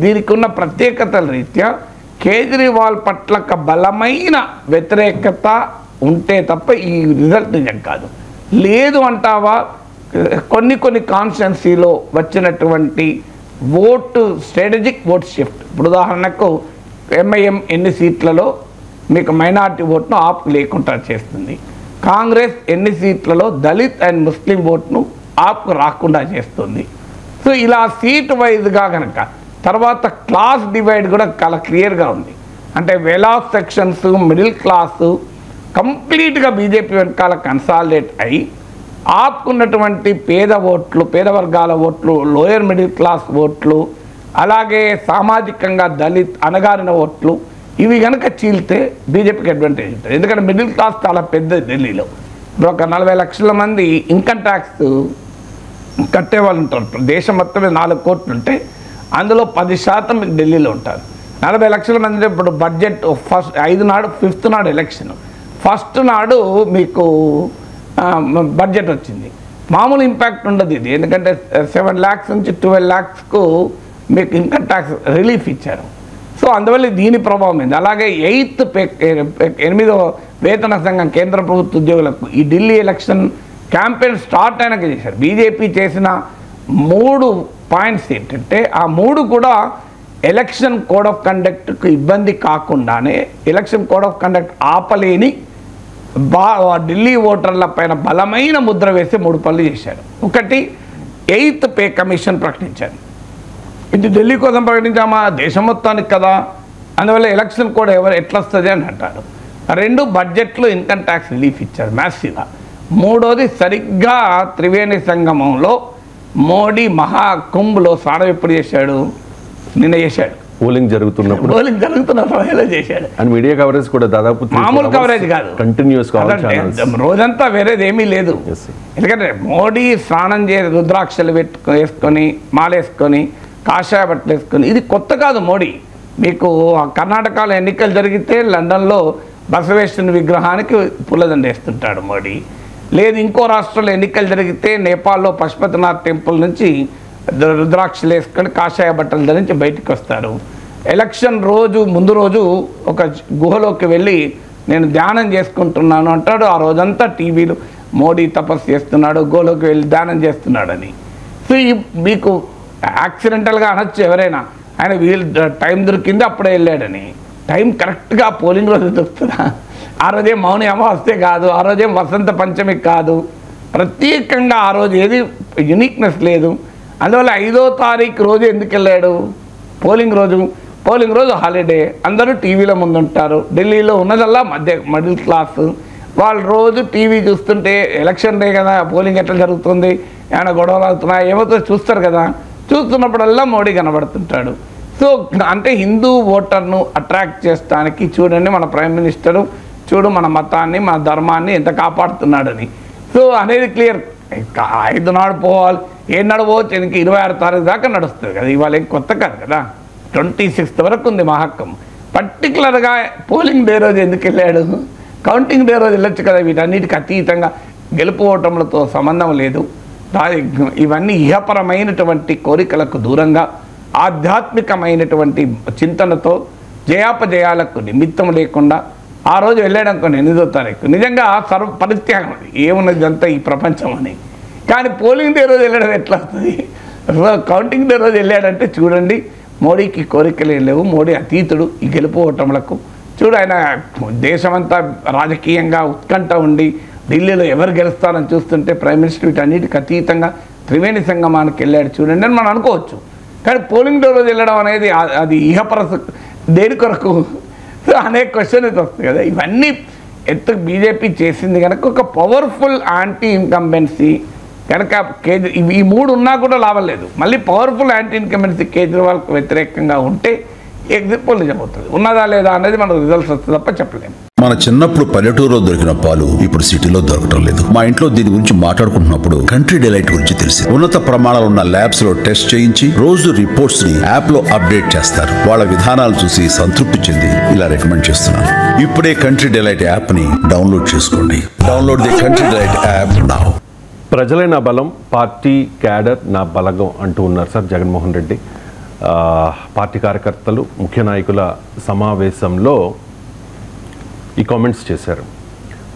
S3: దీనికి ఉన్న ప్రత్యేకతల రీత్యా కేజ్రీవాల్ పట్ల ఒక బలమైన వ్యతిరేకత ఉంటే తప్ప ఈ రిజల్ట్ నిజం కాదు. లేదు అంటావా, కొన్ని కాన్స్టిట్యున్సీలో వచ్చినటువంటి ఓటు స్ట్రాటజిక్ ఓట్ షిఫ్ట్. ఇప్పుడు ఉదాహరణకు ఎంఐఎం ఎన్ని సీట్లలో మీకు మైనార్టీ ఓట్ను ఆప్ లేకుండా చేస్తుంది, కాంగ్రెస్ ఎన్ని సీట్లలో దళిత్ అండ్ ముస్లిం ఓట్ను ఆప్కు రాకుండా చేస్తుంది. సో ఇలా సీట్ వైజ్గా కనుక తర్వాత క్లాస్ డివైడ్ కూడా చాలా క్లియర్గా ఉంది. అంటే well of sections, middle class కంప్లీట్గా బీజేపీ వెనకాల కన్సాలిడేట్ అయ్యి ఆపుకున్నటువంటి పేద ఓట్లు, పేద వర్గాల ఓట్లు, లోయర్ మిడిల్ క్లాస్ ఓట్లు, అలాగే సామాజికంగా దళిత్ అణగారిన ఓట్లు ఇవి కనుక చీల్తే బీజేపీకి అడ్వాంటేజ్ ఉంటుంది. ఎందుకంటే మిడిల్ క్లాస్ చాలా పెద్దది ఢిల్లీలో. ఇప్పుడు ఒక 40 లక్షల మంది ఇన్కమ్ ట్యాక్స్ కట్టే వాళ్ళు ఉంటారు. దేశం మొత్తం 4 కోట్లు ఉంటే అందులో 10% ఢిల్లీలో ఉంటారు. 40 లక్షల మంది. ఇప్పుడు బడ్జెట్ ఫస్ట్ 5 నాడు 5th నాడు ఎలక్షన్, ఫస్ట్ నాడు మీకు బడ్జెట్ వచ్చింది. మామూలు ఇంపాక్ట్ ఉండదు ఇది. ఎందుకంటే 7 lakhs నుంచి 12 lakhsకు మీకు ఇన్కమ్ ట్యాక్స్ రిలీఫ్ ఇచ్చారు. సో అందువల్ల దీని ప్రభావం ఏంది. అలాగే 8వ వేతన సంఘం కేంద్ర ప్రభుత్వ ఉద్యోగులకు ఈ ఢిల్లీ ఎలక్షన్ క్యాంపెయిన్ స్టార్ట్ అయినాక చేశారు. బీజేపీ చేసిన 3 పాయింట్స్ ఏంటంటే ఆ 3 కూడా ఎలక్షన్ కోడ్ ఆఫ్ కండక్ట్కు ఇబ్బంది కాకుండానే ఎలక్షన్ కోడ్ ఆఫ్ కండక్ట్ ఆపలేని ఢిల్లీ ఓటర్ల పైన బలమైన ముద్ర వేసి 3 పనులు చేశారు. ఒకటి 8th పే కమిషన్ ప్రకటించారు. ఇది ఢిల్లీ కోసం ప్రకటించామా, దేశం మొత్తానికి కదా, అందువల్ల ఎలక్షన్ కోడ్ ఎట్లా వస్తుంది అని అంటారు. 2 బడ్జెట్లో ఇన్కమ్ ట్యాక్స్ రిలీఫ్ ఇచ్చారు మ్యాసివ్గా. 3వది సరిగ్గా త్రివేణి సంగమంలో మోడీ మహాకుంభ్లో స్నానం ఎప్పుడు చేశాడు, నిన్న చేశాడు.
S2: పోలింగ్ జరుగుతున్న
S3: సమయంలో చేశాడు.
S2: అండ్ మీడియా కవరేజ్ కూడా దాదాపు
S3: మామూలు కవరేజ్ కాదు,
S2: కంటిన్యూస్
S3: రోజంతా వేరేది ఏమీ లేదు. ఎందుకంటే మోడీ స్నానం చేసి రుద్రాక్షలు వేసుకొని మాలేసుకొని కాషాయ బట్టలు వేసుకొని, ఇది కొత్త కాదు మోడీ. మీకు కర్ణాటకలో ఎన్నికలు జరిగితే లండన్లో బసవేశ్వరుని విగ్రహానికి పూలదండ వేస్తుంటాడు మోడీ. లేదు ఇంకో రాష్ట్రంలో ఎన్నికలు జరిగితే నేపాల్లో పశుపతినాథ్ టెంపుల్ నుంచి రుద్రాక్షలు వేసుకొని కాషాయ బట్టలు ధరించి బయటికి వస్తారు. ఎలక్షన్ రోజు ముందు రోజు ఒక గుహలోకి వెళ్ళి నేను ధ్యానం చేసుకుంటున్నాను అంటాడు. ఆ రోజంతా టీవీలు మోడీ తపస్సు చేస్తున్నాడు, గుహలోకి వెళ్ళి ధ్యానం చేస్తున్నాడని. సో మీకు యాక్సిడెంటల్గా అనొచ్చు ఎవరైనా, ఆయన టైం దొరికింది అప్పుడే వెళ్ళాడని. టైం కరెక్ట్గా పోలింగ్ రోజు దొరుకుతుందా? ఆ రోజే మౌని అమావాస్య కాదు, ఆ రోజే వసంత పంచమి కాదు, ప్రత్యేకంగా ఆ రోజు ఏది యునిక్నెస్ లేదు. అందువల్ల 5వ తారీఖు రోజు ఎందుకు వెళ్ళాడు? పోలింగ్ రోజు హాలిడే, అందరూ టీవీలో ముందుంటారు. ఢిల్లీలో ఉన్నదల్లా మిడిల్ క్లాస్ వాళ్ళు రోజు టీవీ చూస్తుంటే ఎలక్షన్ డే కదా, పోలింగ్ ఎట్లా జరుగుతుంది, ఏమైనా గొడవలు అవుతున్నాయి ఏమవుతుందో చూస్తారు కదా. చూస్తున్నప్పుడల్లా మోడీ కనబడుతుంటాడు. సో అంటే హిందూ ఓటర్ను అట్రాక్ట్ చేయడానికి చూడండి మన ప్రైమ్ మినిస్టరు, చూడు మన మతాన్ని మన ధర్మాన్ని ఎంత కాపాడుతున్నాడని. సో అనేది క్లియర్. 5 నాడు పోవాలి, 7 నాడు పోవచ్చు, ఇంక 26 తారీఖు దాకా నడుస్తుంది కదా. ఇవాళ ఏం కొత్త కాదు కదా, 26th వరకు ఉంది మహక్కం. పర్టికులర్గా పోలింగ్ డే రోజు ఎందుకు వెళ్ళాడు? కౌంటింగ్ డే రోజు వెళ్ళొచ్చు కదా. వీటన్నిటికి అతీతంగా గెలుపు ఓటములతో సంబంధం లేదు. ఇవన్నీ ఇహపరమైనటువంటి కోరికలకు దూరంగా ఆధ్యాత్మికమైనటువంటి చింతనతో జయాపజయాలకు నిమిత్తం లేకుండా ఆ రోజు వెళ్ళడం కొన్ని 8వ తారీఖు నిజంగా పరిత్యాగం ఏమున్నది అంతా ఈ ప్రపంచం అని. కానీ పోలింగ్ డే రోజు వెళ్ళడం ఎట్లా వస్తుంది? కౌంటింగ్ డే రోజు వెళ్ళాడంటే చూడండి, మోడీకి కోరికలే లేవు, మోడీ అతీతుడు ఈ గెలుపు ఓటములకు. చూడు, ఆయన దేశమంతా రాజకీయంగా ఉత్కంఠ ఉండి ఢిల్లీలో ఎవరు గెలుస్తారని చూస్తుంటే ప్రైమ్ మినిస్టర్ వీటన్నిటికి అతీతంగా త్రివేణి సంగమానికి వెళ్ళాడు చూడండి అని మనం అనుకోవచ్చు. కానీ పోలింగ్ డే రోజు వెళ్ళడం అనేది అది ఇహపర దేని కొరకు అనే క్వశ్చన్ అయితే వస్తుంది కదా. ఇవన్నీ బీజేపీ చేసింది కనుక ఒక పవర్ఫుల్ యాంటీ ఇన్కంబెన్సీ కనుక ఈ 3 ఉన్నా కూడా లాభం లేదు. మళ్ళీ పవర్ఫుల్ యాంటీ ఇన్కంబెన్సీ కేజ్రీవాల్కు వ్యతిరేకంగా ఉంటే ఎగ్జిట్ పోల్ నిజమవుతుంది. ఉన్నదా లేదా అనేది మనకు రిజల్ట్స్ వస్తుంది తప్ప చెప్పలేము.
S1: మన చిన్నప్పుడు పల్లెటూరులో దొరికిన పాలు ఇప్పుడు సిటీలో దొరకటం లేదు. మా ఇంట్లో దీని గురించి మాట్లాడుకుంటున్నప్పుడు కంట్రీ డిలైట్ గురించి తెలిసి ఉన్నత ప్రమాణాలు ఉన్న ల్యాబ్స్ లో టెస్ట్ చేయించి రోజు రిపోర్ట్స్ ని యాప్ లో అప్డేట్ చేస్తారు. వాళ్ళ విధానాలు చూసి సంతృప్తి చెంది ఇలా రికమెండ్ చేస్తున్నాను. ఇప్పుడే కంట్రీ డిలైట్ యాప్ ని డౌన్లోడ్ చేసుకోండి. Download the country delight app now.
S2: ప్రజలే నా బలం, పార్టీ క్యాడర్ నా బలగం అంటూ ఉన్నారు సార్ జగన్మోహన్ రెడ్డి. పార్టీ కార్యకర్తలు ముఖ్య నాయకుల సమావేశంలో ఈ కామెంట్స్ చేశారు.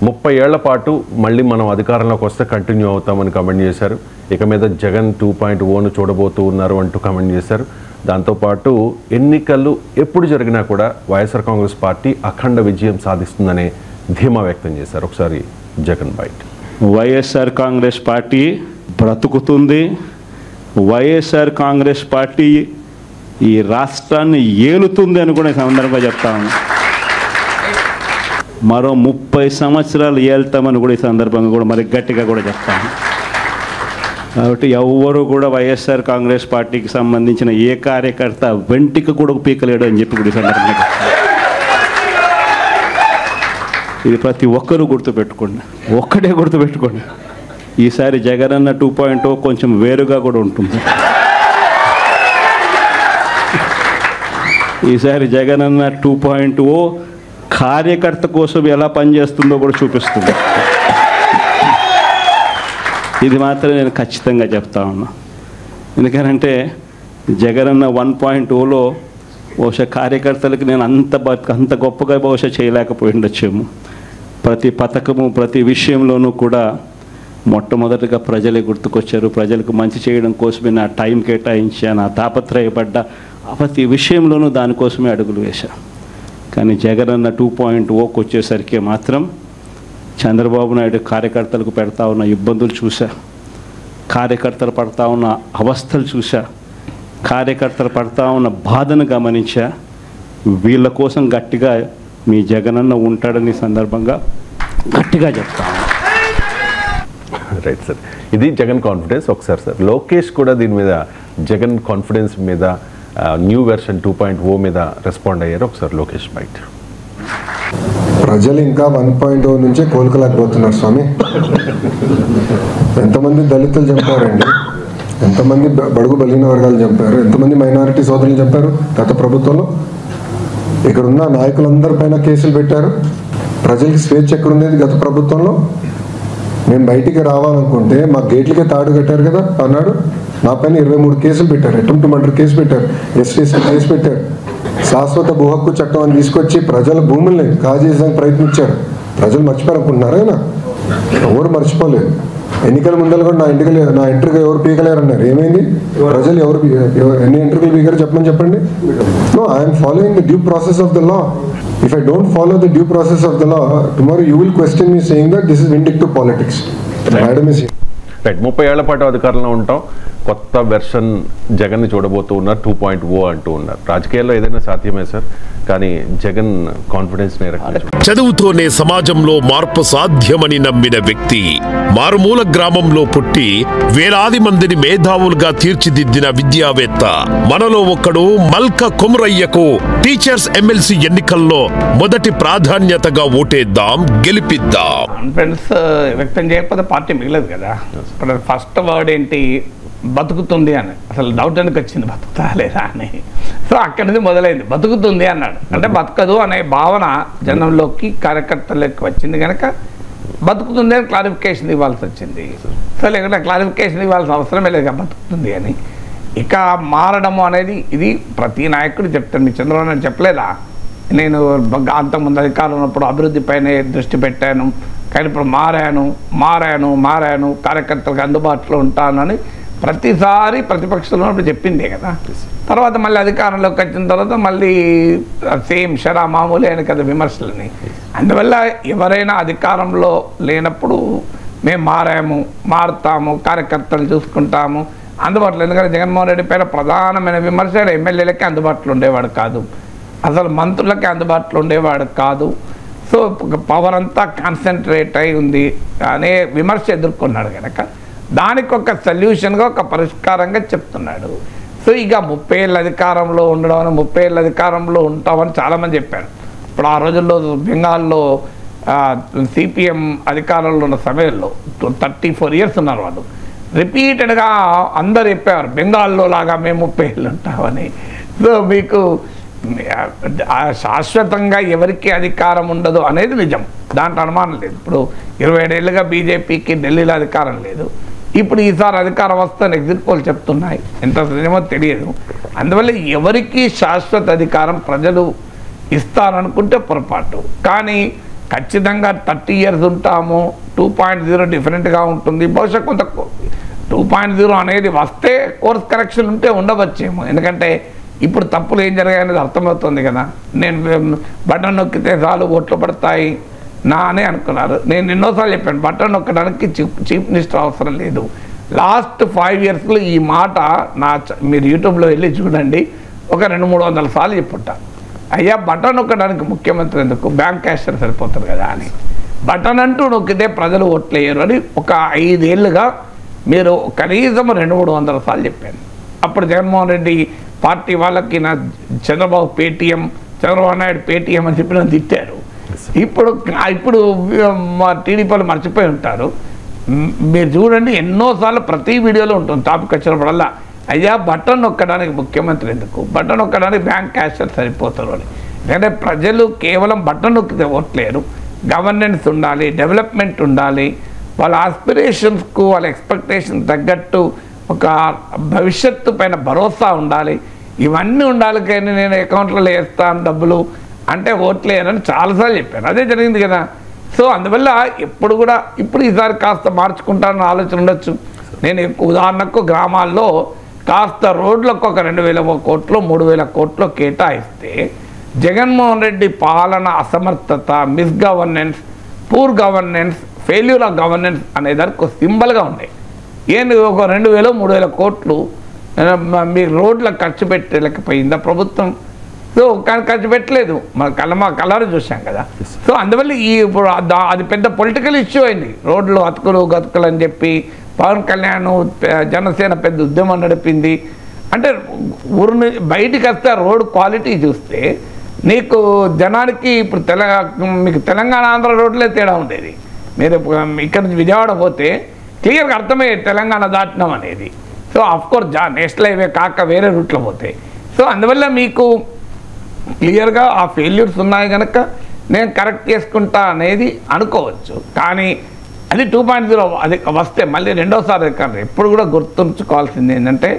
S2: 30 ఏళ్ల పాటు మళ్ళీ మనం అధికారంలోకి వస్తే కంటిన్యూ అవుతామని కామెంట్ చేశారు. ఇక మీద జగన్ 2.0ను చూడబోతూ ఉన్నారు అంటూ కామెంట్ చేశారు. దాంతోపాటు ఎన్నికలు ఎప్పుడు జరిగినా కూడా వైఎస్ఆర్ కాంగ్రెస్ పార్టీ అఖండ విజయం సాధిస్తుందనే ధీమా వ్యక్తం చేశారు. ఒకసారి జగన్ బైట్.
S5: వైఎస్ఆర్ కాంగ్రెస్ పార్టీ బ్రతుకుతుంది. వైఎస్ఆర్ కాంగ్రెస్ పార్టీ ఈ రాష్ట్రాన్ని ఏలుతుంది అని కూడా సందర్భంగా చెప్తాను. మరో 30 సంవత్సరాలు ఏళ్తామని కూడా ఈ సందర్భంగా కూడా మరి గట్టిగా కూడా చెప్తాను. కాబట్టి ఎవరు కూడా వైఎస్ఆర్ కాంగ్రెస్ పార్టీకి సంబంధించిన ఏ కార్యకర్త వెంటికి కూడా పీకలేడు అని చెప్పి కూడా ఈ సందర్భంగా చెప్తాను. ఇది ప్రతి ఒక్కరూ గుర్తుపెట్టుకోండి, ఒక్కటే గుర్తుపెట్టుకోండి. ఈసారి జగనన్న 2.0 కొంచెం వేరుగా కూడా ఉంటుంది. ఈసారి జగనన్న 2.0 కార్యకర్త కోసం ఎలా పనిచేస్తుందో కూడా చూపిస్తుంది. ఇది మాత్రం నేను ఖచ్చితంగా చెప్తా ఉన్నా. ఎందుకంటే జగనన్న 1.0లో బహుశా కార్యకర్తలకి నేను అంత గొప్పగా బహుశా చేయలేకపోయి ఉండొచ్చేమో. ప్రతి పథకము ప్రతి విషయంలోనూ కూడా మొట్టమొదటిగా ప్రజలే గుర్తుకొచ్చారు. ప్రజలకు మంచి చేయడం కోసమే నా టైం కేటాయించా, నా తాపత్రయపడ్డా, ప్రతి విషయంలోనూ దానికోసమే అడుగులు వేశా. కానీ జగనన్న 2.0కి వచ్చేసరికి మాత్రం చంద్రబాబు నాయుడు కార్యకర్తలకు పెడతా ఉన్న ఇబ్బందులు చూసా, కార్యకర్తలు పడతా ఉన్న అవస్థలు చూసా, కార్యకర్తలు పడతా ఉన్న బాధను గమనించా. వీళ్ళ కోసం గట్టిగా మీ జగనన్న ఉంటాడని సందర్భంగా గట్టిగా చెప్తాను.
S2: రైట్ సార్, ఇది జగన్ కాన్ఫిడెన్స్. ఒకసారి సార్ లోకేష్ కూడా దీని మీద జగన్ కాన్ఫిడెన్స్ మీద న్యూ వెర్షన్ 2.0 మీద రెస్పాండ్ అయ్యారు. ఒకసారి లోకేష్ బైట్.
S6: ప్రజలు ఇంకా 1.0 నుంచే కోలుకోలేకపోతున్నారు స్వామి. ఎంతమంది దళితులు చంపారండి, ఎంతమంది బడుగు బలిన వర్గాలు చంపారు, ఎంతమంది మైనారిటీ సోదరులు చంపారు గత ప్రభుత్వంలో. ఇక్కడ ఉన్న నాయకులందరిపైన కేసులు పెట్టారు. ప్రజలకి స్వేచ్ఛ ఎక్కడుండేది గత ప్రభుత్వంలో. మేము బయటికి రావాలనుకుంటే మా గేట్లకే తాడు కట్టారు కదా అన్నాడు. నా పైన 23 కేసులు పెట్టారు, అటెంప్ట్ మర్డర్ కేసు పెట్టారు, ఎస్టీసీ కేసు పెట్టారు. శాశ్వత భూ హక్కు చట్టం అని తీసుకొచ్చి ప్రజల భూముల్ని కాజేయడానికి ప్రయత్నించారు. ప్రజలు మర్చిపోయారనుకుంటున్నారా? ఆయన ఎవరు మర్చిపోలేదు. ఎన్నికల ముందర కూడా నా ఎంట్రీగా ఎవరు పీకలేరన్నారు. ఏమైంది? ప్రజలు ఎన్ని ఎంట్రీలు పీకారు చెప్పండి. No, I'm following the due process of the law. If I don't follow the due process of the law, tomorrow you will question me saying that this is vindictive politics. Madam is here.
S2: Right, 30 ఏళ్ల పాటు అధికారంలో ఉంటాం, కొత్త version జగన్ని చూడబోతూ ఉన్నారు, 2.0 అంటూ ఉన్నారు. రాజకీయాల్లో ఏదైనా సాధ్యమే సార్, కానీ జగన్ కాన్ఫిడెన్స్
S4: చదువుతోనే సమాజంలో మార్పు సాధ్యమని నమ్మిన వ్యక్తి, మారుమూల గ్రామంలో పుట్టి వేలాది మందిని మేధావులుగా తీర్చిదిద్దిన విద్యావేత్త, మనలో ఒక్కడు మల్క కుమరయ్యకు టీచర్స్ ఎమ్మెల్సీ ఎన్నికల్లో మొదటి ప్రాధాన్యతగా ఓటేద్దాం, గెలిపిద్దాం.
S3: కాన్ఫిడెన్స్ వ్యక్తం చేయకపోతే పార్టీ మిగలదు కదా. ఫస్ట్ వర్డ్ ఏంటి? బతుకుతుంది అని. అసలు డౌట్ ఎందుకు వచ్చింది బతుకుతా లేదా అని. సో అక్కడి నుంచి మొదలైంది బతుకుతుంది అన్నాడు. అంటే బతకదు అనే భావన జనంలోకి కార్యకర్తలకు వచ్చింది కనుక బతుకుతుంది అని క్లారిఫికేషన్ ఇవ్వాల్సి వచ్చింది. సో లేకుంటే క్లారిఫికేషన్ ఇవ్వాల్సిన అవసరమే లేదు బతుకుతుంది అని. ఇక మారడము అనేది ఇది ప్రతి నాయకుడు చెప్తాను. మీ చంద్రబాబు నాయుడు చెప్పలేదా, నేను అంతకుముందు అధికారం ఉన్నప్పుడు అభివృద్ధిపైనే దృష్టి పెట్టాను, కానీ ఇప్పుడు మారాను కార్యకర్తలకు అందుబాటులో ఉంటానని ప్రతిసారి ప్రతిపక్షంలో ఉన్నప్పుడు చెప్పిందే కదా. తర్వాత మళ్ళీ అధికారంలోకి వచ్చిన తర్వాత మళ్ళీ సేమ్ షరా మామూలు అయిన కదా విమర్శలని. అందువల్ల ఎవరైనా అధికారంలో లేనప్పుడు మేము మారుతాము, కార్యకర్తలు చూసుకుంటాము, అందుబాటులో. ఎందుకంటే జగన్మోహన్ రెడ్డి పైన ప్రధానమైన విమర్శ ఎమ్మెల్యేలకి అందుబాటులో ఉండేవాడు కాదు, అసలు మంత్రులకి అందుబాటులో ఉండేవాడు కాదు. సో పవర్ అంతా కాన్సన్ట్రేట్ అయి ఉంది అనే విమర్శ ఎదుర్కొన్నాడు కనుక దానికి ఒక సొల్యూషన్గా ఒక పరిష్కారంగా చెప్తున్నాడు. సో ఇక 30 ఏళ్ళ అధికారంలో ఉండడం అని 30 ఏళ్ళ అధికారంలో ఉంటామని చాలామంది చెప్పారు. ఇప్పుడు ఆ రోజుల్లో బెంగాల్లో సిపిఎం అధికారంలో ఉన్న సమయంలో 34 years ఉన్నారు వాళ్ళు. రిపీటెడ్గా అందరు చెప్పారు బెంగాల్లో లాగా మేము 30 ఏళ్ళు ఉంటామని. సో మీకు శాశ్వతంగా ఎవరికి అధికారం ఉండదు అనేది నిజం, దాంట్లో అనుమానం లేదు. ఇప్పుడు 27 ఏళ్ళుగా బీజేపీకి ఢిల్లీలో అధికారం లేదు. ఇప్పుడు ఈసారి అధికారం వస్తుందని ఎగ్జిట్ పోల్ చెప్తున్నాయి, ఎంత నిజమో తెలియదు. అందువల్ల ఎవరికి శాశ్వత అధికారం ప్రజలు ఇస్తారనుకుంటే పొరపాటు. కానీ ఖచ్చితంగా 30 years ఉంటాము, 2.0 డిఫరెంట్గా ఉంటుంది. బహుశా కొంత 2.0 అనేది వస్తే కోర్స్ కరెక్షన్ ఉంటే ఉండవచ్చేమో. ఎందుకంటే ఇప్పుడు తప్పులు ఏం జరిగాయనేది అర్థమవుతుంది కదా. నేను బటన్ నొక్కితే చాలు ఓట్లు పడతాయి అని అనుకున్నారు. నేను ఎన్నోసార్లు చెప్పాను బటన్ నొక్కడానికి చీఫ్ మినిస్టర్ అవసరం లేదు. లాస్ట్ 5 yearsలో ఈ మాట మీరు యూట్యూబ్లో వెళ్ళి చూడండి, ఒక 200-300 సార్లు చెప్పుంటా. అయ్యా బటన్ నొక్కడానికి ముఖ్యమంత్రి ఎందుకు, బ్యాంక్ క్యాషియర్ సరిపోతుంది కదా అని. బటన్ అంటూ నొక్కితే ప్రజలు ఓట్లు వేయరు అని ఒక 5 ఏళ్ళుగా మీరు కనీసం 200-300 సార్లు చెప్పాను. అప్పుడు జగన్మోహన్ రెడ్డి పార్టీ వాళ్ళకి నా చంద్రబాబు నాయుడు పేటీఎం అని చెప్పి నన్ను తిట్టారు. ఇప్పుడు మా టీడీపీలు మర్చిపోయి ఉంటారు. మీరు చూడండి ఎన్నోసార్లు ప్రతి వీడియోలో ఉంటుంది టాపిక్ వచ్చినప్పుడల్లా, అయ్యా బటన్ నొక్కడానికి ముఖ్యమంత్రి ఎందుకు, బటన్ నొక్కడానికి బ్యాంక్ క్యాషియర్ సరిపోతారు అని. ఎందుకంటే ప్రజలు కేవలం బటన్ నొక్కితే ఓట్లేరు, గవర్నెన్స్ ఉండాలి, డెవలప్మెంట్ ఉండాలి, వాళ్ళ ఆస్పిరేషన్స్కు వాళ్ళ ఎక్స్పెక్టేషన్ తగ్గట్టు ఒక భవిష్యత్తు పైన భరోసా ఉండాలి. ఇవన్నీ ఉండాలి. కానీ నేను అకౌంట్లో వేస్తాను డబ్బులు అంటే ఓట్లేయరని చాలాసార్లు చెప్పాను. అదే జరిగింది కదా. సో అందువల్ల ఎప్పుడు కూడా ఇప్పుడు ఈసారి కాస్త మార్చుకుంటానని ఆలోచన ఉండొచ్చు. నేను ఉదాహరణకు గ్రామాల్లో కాస్త రోడ్లకు ఒక 2,000 కోట్లు 3,000 కోట్లు కేటాయిస్తే జగన్మోహన్ రెడ్డి పాలన అసమర్థత, misgovernance, poor governance, failure of governance అనేదానికి ఒక సింబల్గా ఉన్నాయి. ఏంటి ఒక 2,000-3,000 కోట్లు మీ రోడ్లకు ఖర్చు పెట్టలేకపోయిందా ప్రభుత్వం? సో కానీ ఖర్చు పెట్టలేదు, మా కలర్ చూసాం కదా. సో అందువల్ల ఇప్పుడు అది పెద్ద పొలిటికల్ ఇష్యూ అయింది. రోడ్లు గతుకులు అని చెప్పి పవన్ కళ్యాణ్ జనసేన పెద్ద ఉద్యమం నడిపింది. అంటే ఊరిని బయటికి వస్తే రోడ్ క్వాలిటీ చూస్తే నీకు జనానికి ఇప్పుడు మీకు తెలంగాణ ఆంధ్ర రోడ్లే తేడా ఉండేది. మీరు ఇక్కడ నుంచి విజయవాడ పోతే క్లియర్గా అర్థమయ్యేది తెలంగాణ దాటినాం అనేది. సో అఫ్కోర్స్ నేషనల్ హైవే కాక వేరే రూట్లో పోతే. సో అందువల్ల మీకు క్లియర్గా ఆ ఫెయిల్యూర్స్ ఉన్నాయి కనుక నేను కరెక్ట్ చేసుకుంటా అనేది అనుకోవచ్చు. కానీ అది 2.0 అది వస్తే మళ్ళీ రెండోసారి కాదు. ఎప్పుడు కూడా గుర్తుంచుకోవాల్సింది ఏంటంటే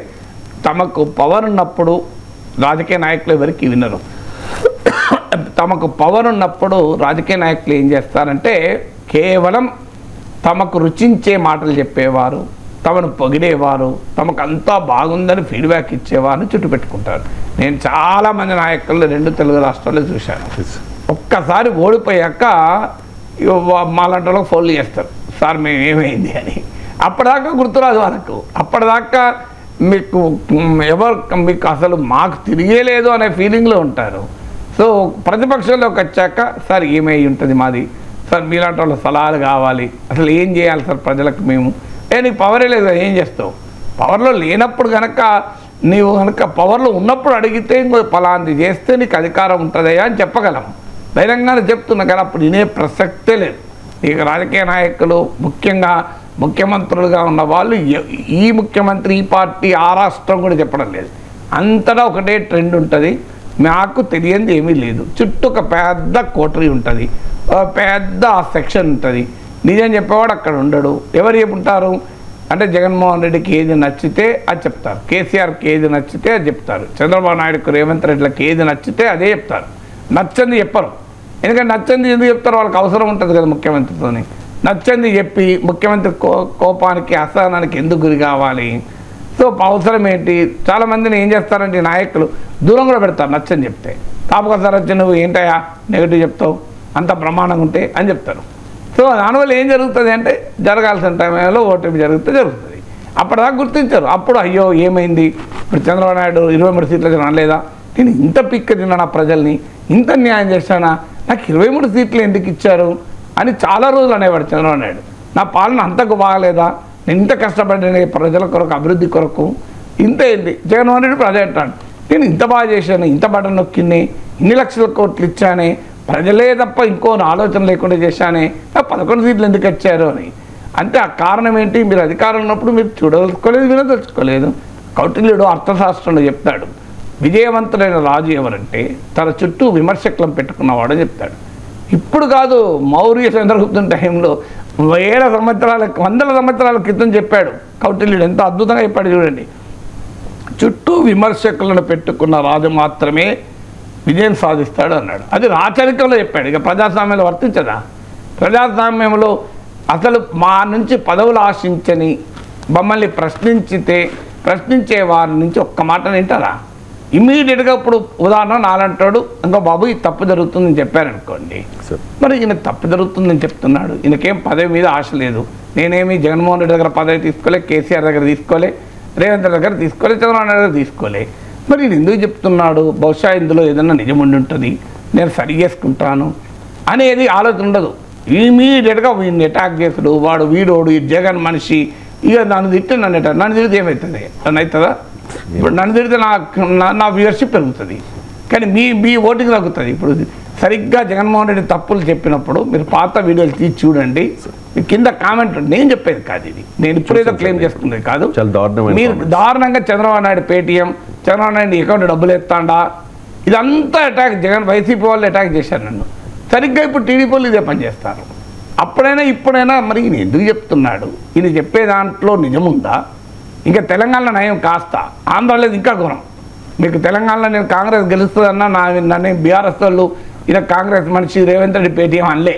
S3: తమకు పవర్ ఉన్నప్పుడు రాజకీయ నాయకులు ఎవరికి వినరు. తమకు పవర్ ఉన్నప్పుడు రాజకీయ నాయకులు ఏం చేస్తారంటే కేవలం తమకు రుచించే మాటలు చెప్పేవారు, తమను పొగిడేవారు, తమకు అంతా బాగుందని ఫీడ్బ్యాక్ ఇచ్చేవారిని చుట్టూ పెట్టుకుంటారు. నేను చాలామంది నాయకులు 2 తెలుగు రాష్ట్రాల్లో చూశాను. ఒక్కసారి ఓడిపోయాక మాలాంటి వాళ్ళకి ఫోన్లు చేస్తారు, సార్ మేము ఏమైంది అని. అప్పటిదాకా గుర్తురాదు వాళ్ళకు. అప్పటిదాకా మీకు అసలు మాకు తిరిగేలేదు అనే ఫీలింగ్లో ఉంటారు. సో ప్రతిపక్షంలోకి వచ్చాక సార్ ఏమై ఉంటుంది మాది, సార్ మీలాంటి వాళ్ళ సలహాలు కావాలి, అసలు ఏం చేయాలి సార్ ప్రజలకు మేము. నీకు పవరే లేదు ఏం చేస్తావు, పవర్లో లేనప్పుడు కనుక నీవు కనుక పవర్లో ఉన్నప్పుడు అడిగితే ఇంకో పలాంది చేస్తే నీకు అధికారం ఉంటుందయ్యా అని చెప్పగలం. ధైర్యంగానే చెప్తున్నా కానీ అప్పుడు వినే ప్రసక్తే లేదు. ఇక రాజకీయ నాయకులు ముఖ్యంగా ముఖ్యమంత్రులుగా ఉన్న వాళ్ళు ఈ ముఖ్యమంత్రి ఈ పార్టీ ఆ రాష్ట్రం కూడా చెప్పడం లేదు. అంతటా ఒకటే ట్రెండ్ ఉంటుంది. మాకు తెలియంది ఏమీ లేదు. చుట్టూ ఒక పెద్ద కోటరీ ఉంటుంది, పెద్ద సెక్షన్ ఉంటుంది. నిజం చెప్పేవాడు అక్కడ ఉండడు. ఎవరు చెప్పుంటారు అంటే జగన్మోహన్ రెడ్డికి ఏది నచ్చితే అది చెప్తారు, కేసీఆర్కి ఏది నచ్చితే అది చెప్తారు, చంద్రబాబు నాయుడుకు రేవంత్ రెడ్డికి ఏది నచ్చితే అదే చెప్తారు. నచ్చంది చెప్పరు. ఎందుకంటే నచ్చంది ఎందుకు చెప్తారు, వాళ్ళకి అవసరం ఉంటుంది కదా ముఖ్యమంత్రితోని. నచ్చంది చెప్పి ముఖ్యమంత్రి కోపానికి అసహనానికి ఎందుకు గురి కావాలి? సో అవసరం ఏంటి? చాలామందిని ఏం చేస్తారంటే నాయకులు దూరం కూడా పెడతారు నచ్చని చెప్తే. తాపకొసారి వచ్చి నువ్వు ఏంటయా నెగిటివ్ చెప్తావు, అంత ప్రమాణంగా ఉంటే అని చెప్తారు. సో దానివల్ల ఏం జరుగుతుంది అంటే జరగాల్సిన టైంలో ఓటమి జరుగుతుంది. అప్పటిదాకా గుర్తించారు. అప్పుడు అయ్యో ఏమైంది, ఇప్పుడు చంద్రబాబు నాయుడు 23 సీట్లు అనలేదా, నేను ఇంత పిక్క తిన్నానా ప్రజల్ని, ఇంత న్యాయం చేశానా, నాకు 23 సీట్లు ఎందుకు ఇచ్చారు అని చాలా రోజులు అనేవాడు చంద్రబాబు నాయుడు. నా పాలన అంతకు బాగలేదా, నేను ఇంత కష్టపడ్డాను ప్రజల కొరకు అభివృద్ధి కొరకు, ఇంత ఏంటి. జగన్మోహన్ రెడ్డి ప్రజలు అంటాడు, నేను ఇంత బాగా చేశాను, ఇంత బటన్ నొక్కింది, ఇన్ని లక్షల కోట్లు ఇచ్చానే, ప్రజలే తప్ప ఇంకో ఆలోచన లేకుండా చేశానే, నాకు 11 సీట్లు ఎందుకు వచ్చారు అని. అంటే ఆ కారణం ఏంటి, మీరు అధికారంలో ఉన్నప్పుడు మీరు చూడదలుచుకోలేదు, వినదలుచుకోలేదు. కౌటిల్యుడు అర్థశాస్త్రంలో చెప్తాడు, విజయవంతులైన రాజు ఎవరంటే తన చుట్టూ విమర్శకులను పెట్టుకున్నవాడని చెప్తాడు. ఇప్పుడు కాదు, మౌర్య చంద్రగుప్తుని టైంలో 100 సంవత్సరాల క్రితం చెప్పాడు కౌటిల్యుడు. ఎంత అద్భుతంగా చెప్పాడు చూడండి. చుట్టూ విమర్శకులను పెట్టుకున్న రాజు మాత్రమే విజయం సాధిస్తాడు అన్నాడు. అది రాచరికంలో చెప్పాడు. ఇక ప్రజాస్వామ్యంలో వర్తించదా? ప్రజాస్వామ్యంలో అసలు మా నుంచి పదవులు ఆశించని మమ్మల్ని ప్రశ్నించే వారి నుంచి ఒక్క మాట వింటారా? ఇమ్మీడియట్గా ఇప్పుడు ఉదాహరణ నాలంటాడు, ఇంకో బాబు ఈ తప్పు జరుగుతుందని చెప్పారనుకోండి, మరి ఈయన తప్పు జరుగుతుందని చెప్తున్నాడు, ఈయనకేం పదవి మీద ఆశ లేదు. నేనేమి జగన్మోహన్ రెడ్డి దగ్గర పదవి తీసుకోలే, కేసీఆర్ దగ్గర తీసుకోలే, రేవంత్ రెడ్డి దగ్గర తీసుకోలే, చంద్రబాబు నాయుడు దగ్గర తీసుకోలే. మరి ఈయన ఎందుకు చెప్తున్నాడు? బహుశా ఇందులో ఏదైనా నిజం ఉండి ఉంటుంది, నేను సరి చేసుకుంటాను అనేది ఆలోచన ఉండదు. ఇమీడియట్గా వీడిని అటాక్ చేసుడు, వీడోడు ఈ జగన్ మనిషి, ఇక నన్ను తిట్టి నన్ను తిరిగితే ఏమవుతుంది? నన్ను అవుతుందా? ఇప్పుడు నన్ను తిరిగితే నా వ్యూవర్షిప్ పెరుగుతుంది, కానీ మీ ఓటింగ్ తగ్గుతుంది. ఇప్పుడు సరిగ్గా జగన్మోహన్ రెడ్డి తప్పులు చెప్పినప్పుడు మీరు పాత వీడియోలు తీసి చూడండి, కింద కామెంట్ నేను చెప్పేది కాదు, ఇది నేను ఇప్పుడేదో క్లెయిమ్ చేసుకునేది కాదు. మీరు దారుణంగా చంద్రబాబు నాయుడు పేటీఎం, చంద్రబాబు నాయుడు అకౌంట్ డబ్బులు ఎత్తాడా, ఇదంతా అటాక్ వైసీపీ వాళ్ళు అటాక్ చేశారు నన్ను. సరిగ్గా ఇప్పుడు టీడీపీ వాళ్ళు ఇదే పని చేస్తారు. అప్పుడైనా ఇప్పుడైనా మరి ఈయన ఎందుకు చెప్తున్నాడు? ఈయన చెప్పే దాంట్లో నిజముందా? ఇంకా తెలంగాణలో నయం కాస్త, ఆంధ్రాలో ఇంకా ఘోరం. మీకు తెలంగాణలో నేను కాంగ్రెస్ గెలుస్తుందన్నా నన్ను బీఆర్ఎస్ వాళ్ళు ఈయన కాంగ్రెస్ మనిషి రేవంత్ రెడ్డి పేటీఎం అనలే.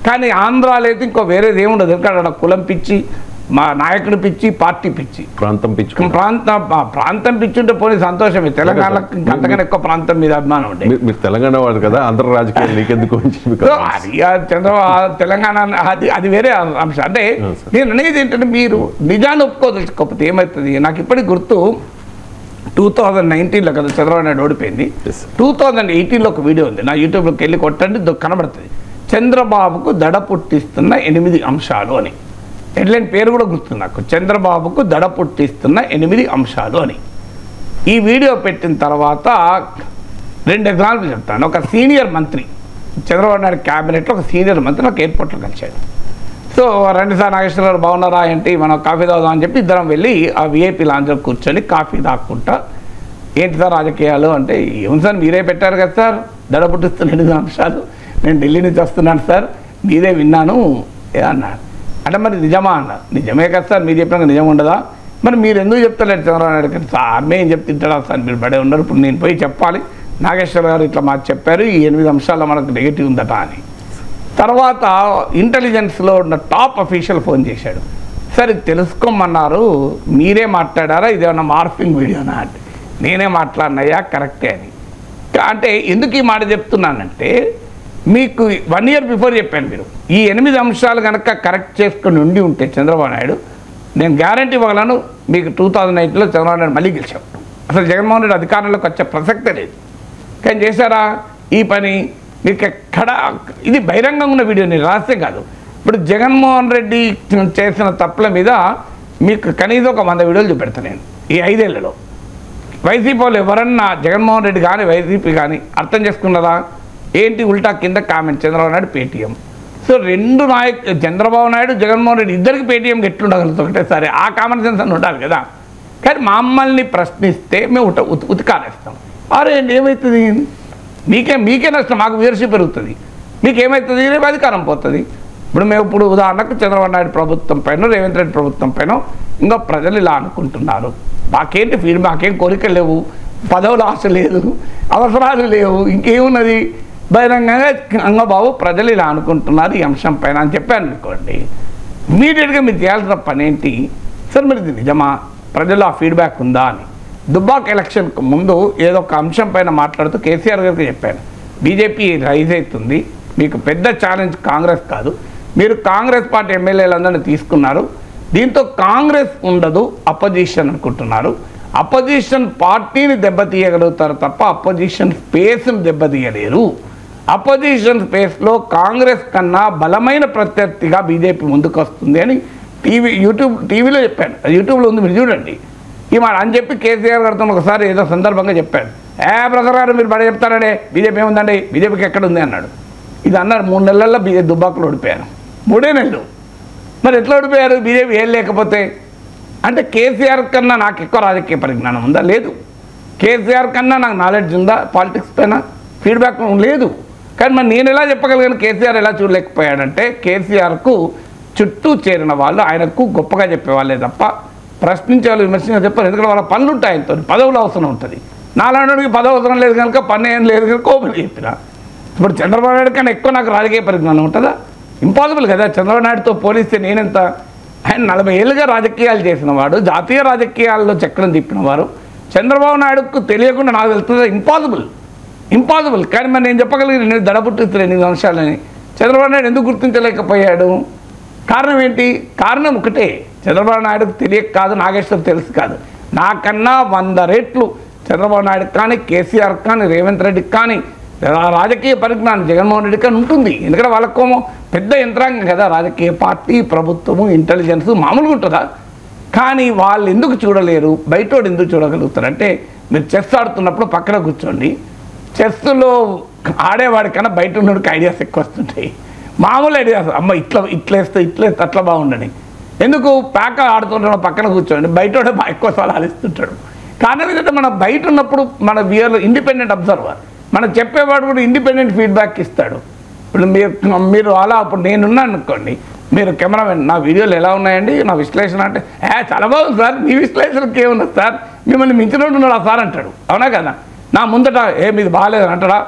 S3: కానీ ఆంధ్రాలో అయితే ఇంకో వేరేది ఏముండదు. ఎందుకంటే కులం పిచ్చి, మా నాయకుడు పిచ్చి, పార్టీ పిచ్చి, ప్రాంతం పిచ్చి ఉంటే పోనీ సంతోషమే. తెలంగాణలో అంతకన్నా ఎక్కువ ప్రాంతం మీద అభిమానం ఉండే.
S2: మీరు తెలంగాణ వాడు కదా, ఆంధ్ర రాజకీయాలు నీకెందుకు?
S3: అది చంద్రబాబు తెలంగాణ అది వేరే అంశం. అంటే నేను అనేది ఏంటంటే మీరు నిజాన్ని ఒప్పుకోదలుచుకోకపోతే ఏమవుతుంది? నాకు ఇప్పటికి గుర్తు 2019లో కదా చంద్రబాబు నాయుడు ఓడిపోయింది. 2018లో ఒక వీడియో ఉంది, నా యూట్యూబ్లోకి వెళ్ళి కొట్టండి కనబడుతుంది. చంద్రబాబుకు దడ పుట్టిస్తున్న 8 అంశాలు అని హెడ్లైన్ పేరు కూడా గుర్తుంది నాకు. చంద్రబాబుకు దడ పుట్టిస్తున్న 8 అంశాలు అని. ఈ వీడియో పెట్టిన తర్వాత 2 ఎగ్జాంపుల్ చెప్తాను. ఒక సీనియర్ మంత్రి, చంద్రబాబు నాయుడు క్యాబినెట్లో ఒక సీనియర్ మంత్రి నాకు ఎయిర్పోర్ట్లో కలిశాడు. సో రండి సార్ నాగేశ్వర గారు బాగున్నారా ఏంటి, మనం కాఫీ తాగుదాం అని చెప్పి ఇద్దరం వెళ్ళి ఆ విఐపీ లాంజ్లో కూర్చొని కాఫీ తాక్కుంటా, ఏంటి సార్ రాజకీయాలు అంటే, ఏమి సార్ మీరే పెట్టారు కదా సార్ దడ పుట్టిస్తున్న 8 అంశాలు, నేను ఢిల్లీ నుంచి వస్తున్నాను సార్, మీరే విన్నాను అన్నాడు. అంటే మరి నిజమా అన్నారు. నిజమే కదా సార్, మీరు చెప్పినాక నిజం ఉండదా, మరి మీరు ఎందుకు చెప్తలేరు చంద్రబాబు నాయుడు గారు? సార్ మేము చెప్తుంటాడా సార్, మీరు బడే ఉన్నారు, ఇప్పుడు నేను పోయి చెప్పాలి నాగేశ్వర గారు ఇట్లా మాకు చెప్పారు, ఈ 8 అంశాల్లో మనకు నెగిటివ్ ఉందట అని. తర్వాత ఇంటెలిజెన్స్లో ఉన్న టాప్ అఫీషియల్ ఫోన్ చేశాడు, సార్ ఇది తెలుసుకోమన్నారు, మీరే మాట్లాడారా, ఇదేమన్నా మార్ఫింగ్ వీడియోనా అంటే, నేనే మాట్లాడినయ్యా కరెక్టే అని. అంటే ఎందుకు ఈ మాట చెప్తున్నానంటే, మీకు 1 year బిఫోర్ చెప్పాను, మీరు ఈ 8 అంశాలు కనుక కరెక్ట్ చేసుకొని ఉండి ఉంటే చంద్రబాబు నాయుడు, నేను గ్యారంటీ ఇవ్వగలను మీకు 2008లో చంద్రబాబు నాయుడు మళ్ళీ గెలిచాం. అసలు జగన్మోహన్ రెడ్డి అధికారంలోకి వచ్చే ప్రసక్తే లేదు. కానీ చేశారా ఈ పని? మీకు ఎక్కడ ఇది బహిరంగంగా ఉన్న వీడియో, నేను రాస్తే కాదు. ఇప్పుడు జగన్మోహన్ రెడ్డి చేసిన తప్పుల మీద మీకు కనీసం ఒక 100 వీడియోలు చూపెడతాను నేను ఈ 5 ఏళ్లలో. వైసీపీ వాళ్ళు ఎవరన్నా జగన్మోహన్ రెడ్డి కానీ వైసీపీ కానీ అర్థం చేసుకున్నారా? ఏంటి ఉల్టా కింద comment, Chandrababu Naidu Paytm, so రెండు చంద్రబాబు నాయుడు జగన్మోహన్ రెడ్డి ఇద్దరికి పేటీఎంకి ఎట్లుండగలుగుతుంది ఒకటేసారి, ఆ కామన్ సెన్స్ అని ఉండాలి కదా. కానీ మమ్మల్ని ప్రశ్నిస్తే మేము ఉతికారేస్తాం. అరే ఏమవుతుంది, మీకే నష్టం, మాకు వ్యూవర్షిప్ పెరుగుతుంది, మీకేమవుతుంది, రేపు అధికారం పోతుంది. ఇప్పుడు ఉదాహరణకు చంద్రబాబు నాయుడు ప్రభుత్వం పైన రేవంత్ రెడ్డి ప్రభుత్వం పైన ఇంకా ప్రజలు ఇలా అనుకుంటున్నారు, మాకేంటి మాకేం కోరికలు లేవు, పదవులు ఆశ లేదు, అవసరాలు లేవు, ఇంకేమున్నది, బహిరంగంగా బాబు ప్రజలు ఇలా అనుకుంటున్నారు ఈ అంశం పైన అని చెప్పాను అనుకోండి, ఇమీడియట్గా మీరు చేయాల్సిన పని ఏంటి, సార్ మరి ఇది నిజమా, ప్రజలు ఆ ఫీడ్బ్యాక్ ఉందా అని. దుబ్బాక ఎలక్షన్కు ముందు ఏదో ఒక అంశం పైన మాట్లాడుతూ కేసీఆర్ గారికి చెప్పాను, బీజేపీ రైజ్ అవుతుంది, మీకు పెద్ద ఛాలెంజ్ కాంగ్రెస్ కాదు, మీరు కాంగ్రెస్ పార్టీ ఎమ్మెల్యేలందరినీ తీసుకున్నారు, దీంతో కాంగ్రెస్ ఉండదు, అపోజిషన్ అనుకుంటున్నారు, అపోజిషన్ పార్టీని దెబ్బతీయగలుగుతారు తప్ప అపోజిషన్ స్పేస్ని దెబ్బతీయలేరు, అపోజిషన్ స్పేస్లో కాంగ్రెస్ కన్నా బలమైన ప్రత్యర్థిగా బీజేపీ ముందుకు వస్తుంది అని టీవీలో చెప్పాను, యూట్యూబ్లో ఉంది, మీరు చూడండి ఈ మాట అని చెప్పి కేసీఆర్ గారితో ఒకసారి ఏదో సందర్భంగా చెప్పాడు. ప్రొఫెసర్ గారు మీరు బడ చెప్తారండి, బీజేపీ ఏముందండి, బీజేపీకి ఎక్కడ ఉంది అన్నాడు. ఇది అన్నారు 3 నెలల్లో దుబ్బాకలో ఓడిపోయారు, 3 నెలలు. మరి ఎట్లా ఓడిపోయారు, బీజేపీ ఏం లేకపోతే అంటే కేసీఆర్ కన్నా నాకు ఎక్కువ రాజకీయ పరిజ్ఞానం ఉందా, లేదు. కేసీఆర్ కన్నా నాకు నాలెడ్జ్ ఉందా పాలిటిక్స్ పైన, ఫీడ్బ్యాక్ లేదు. కానీ మరి నేను ఎలా చెప్పగలిగాను, కేసీఆర్ ఎలా చూడలేకపోయాడంటే కేసీఆర్కు చుట్టూ చేరిన వాళ్ళు ఆయనకు గొప్పగా చెప్పేవాళ్ళే తప్ప ప్రశ్నించే వాళ్ళు విమర్శించే చెప్పారు. ఎందుకంటే వాళ్ళ పనులు ఉంటాయి, ఆయనతో పదవులు అవసరం ఉంటుంది. నాలాంటికి పదవి అవసరం లేదు కనుక పని ఏం లేదు కనుక ఓపెన్ చెప్పిన. ఇప్పుడు చంద్రబాబు నాయుడు కన్నా ఎక్కువ నాకు రాజకీయ పరిజ్ఞానం ఉంటుందా, ఇంపాసిబుల్ కదా. చంద్రబాబు నాయుడుతో పోలిస్తే నేనెంత, ఆయన 40 ఏళ్ళుగా రాజకీయాలు చేసిన వాడు, జాతీయ రాజకీయాల్లో చక్రం తిప్పినవారు. చంద్రబాబు నాయుడుకు తెలియకుండా నాకు వెళ్తుందా, ఇంపాసిబుల్. కానీ మరి నేను చెప్పగలిగిన నేను దడపుట్టిస్తున్నాను 8 అంశాలని. చంద్రబాబు నాయుడు ఎందుకు గుర్తించలేకపోయాడు, కారణం ఏంటి, కారణం ఒకటే, చంద్రబాబు నాయుడుకు తెలియక కాదు, నాగేశ్వర్ తెలుసు కాదు, నాకన్నా 100 రెట్లు చంద్రబాబు నాయుడు కానీ, కేసీఆర్ కానీ, రేవంత్ రెడ్డికి కానీ రాజకీయ పరిజ్ఞానం జగన్మోహన్ రెడ్డి కానీ ఉంటుంది. ఎందుకంటే వాళ్ళకోమో పెద్ద యంత్రాంగం కదా, రాజకీయ పార్టీ, ప్రభుత్వము, ఇంటెలిజెన్స్ మామూలుగా ఉంటుందా. కానీ వాళ్ళు ఎందుకు చూడలేరు, బయటోడు ఎందుకు చూడగలుగుతారంటే, మీరు చెస్ ఆడుతున్నప్పుడు పక్కన కూర్చోండి, చెస్లో ఆడేవాడికన్నా బయట ఉన్నోడికి ఐడియాస్ ఎక్కువ వస్తుంటాయి, మామూలు ఐడియాస్. అమ్మ ఇట్లేస్తే అట్లా బాగుండని. ఎందుకు ప్యాక ఆడుతుంటాడు పక్కన కూర్చోండి, బయటోడే ఎక్కువ సలహాలు ఇస్తుంటాడు. కారణం ఏంటంటే మనం బయట ఉన్నప్పుడు మన వ్యూయర్లో ఇండిపెండెంట్ అబ్జర్వర్, మనం చెప్పేవాడు కూడా ఇండిపెండెంట్ ఫీడ్బ్యాక్ ఇస్తాడు. ఇప్పుడు మీరు అలా ఇప్పుడు నేనున్నాను అనుకోండి, మీరు కెమెరామెన్ నా వీడియోలు ఎలా ఉన్నాయండి, నా విశ్లేషణ అంటే చాలా బాగుంది సార్, మీ విశ్లేషణకి ఏమున్నది సార్, మిమ్మల్ని మించినోడు ఉన్నాడు ఆ సార్ అంటాడు, అవునా కదా. నా ముందట మీది బాగాలేదని అంటాడా,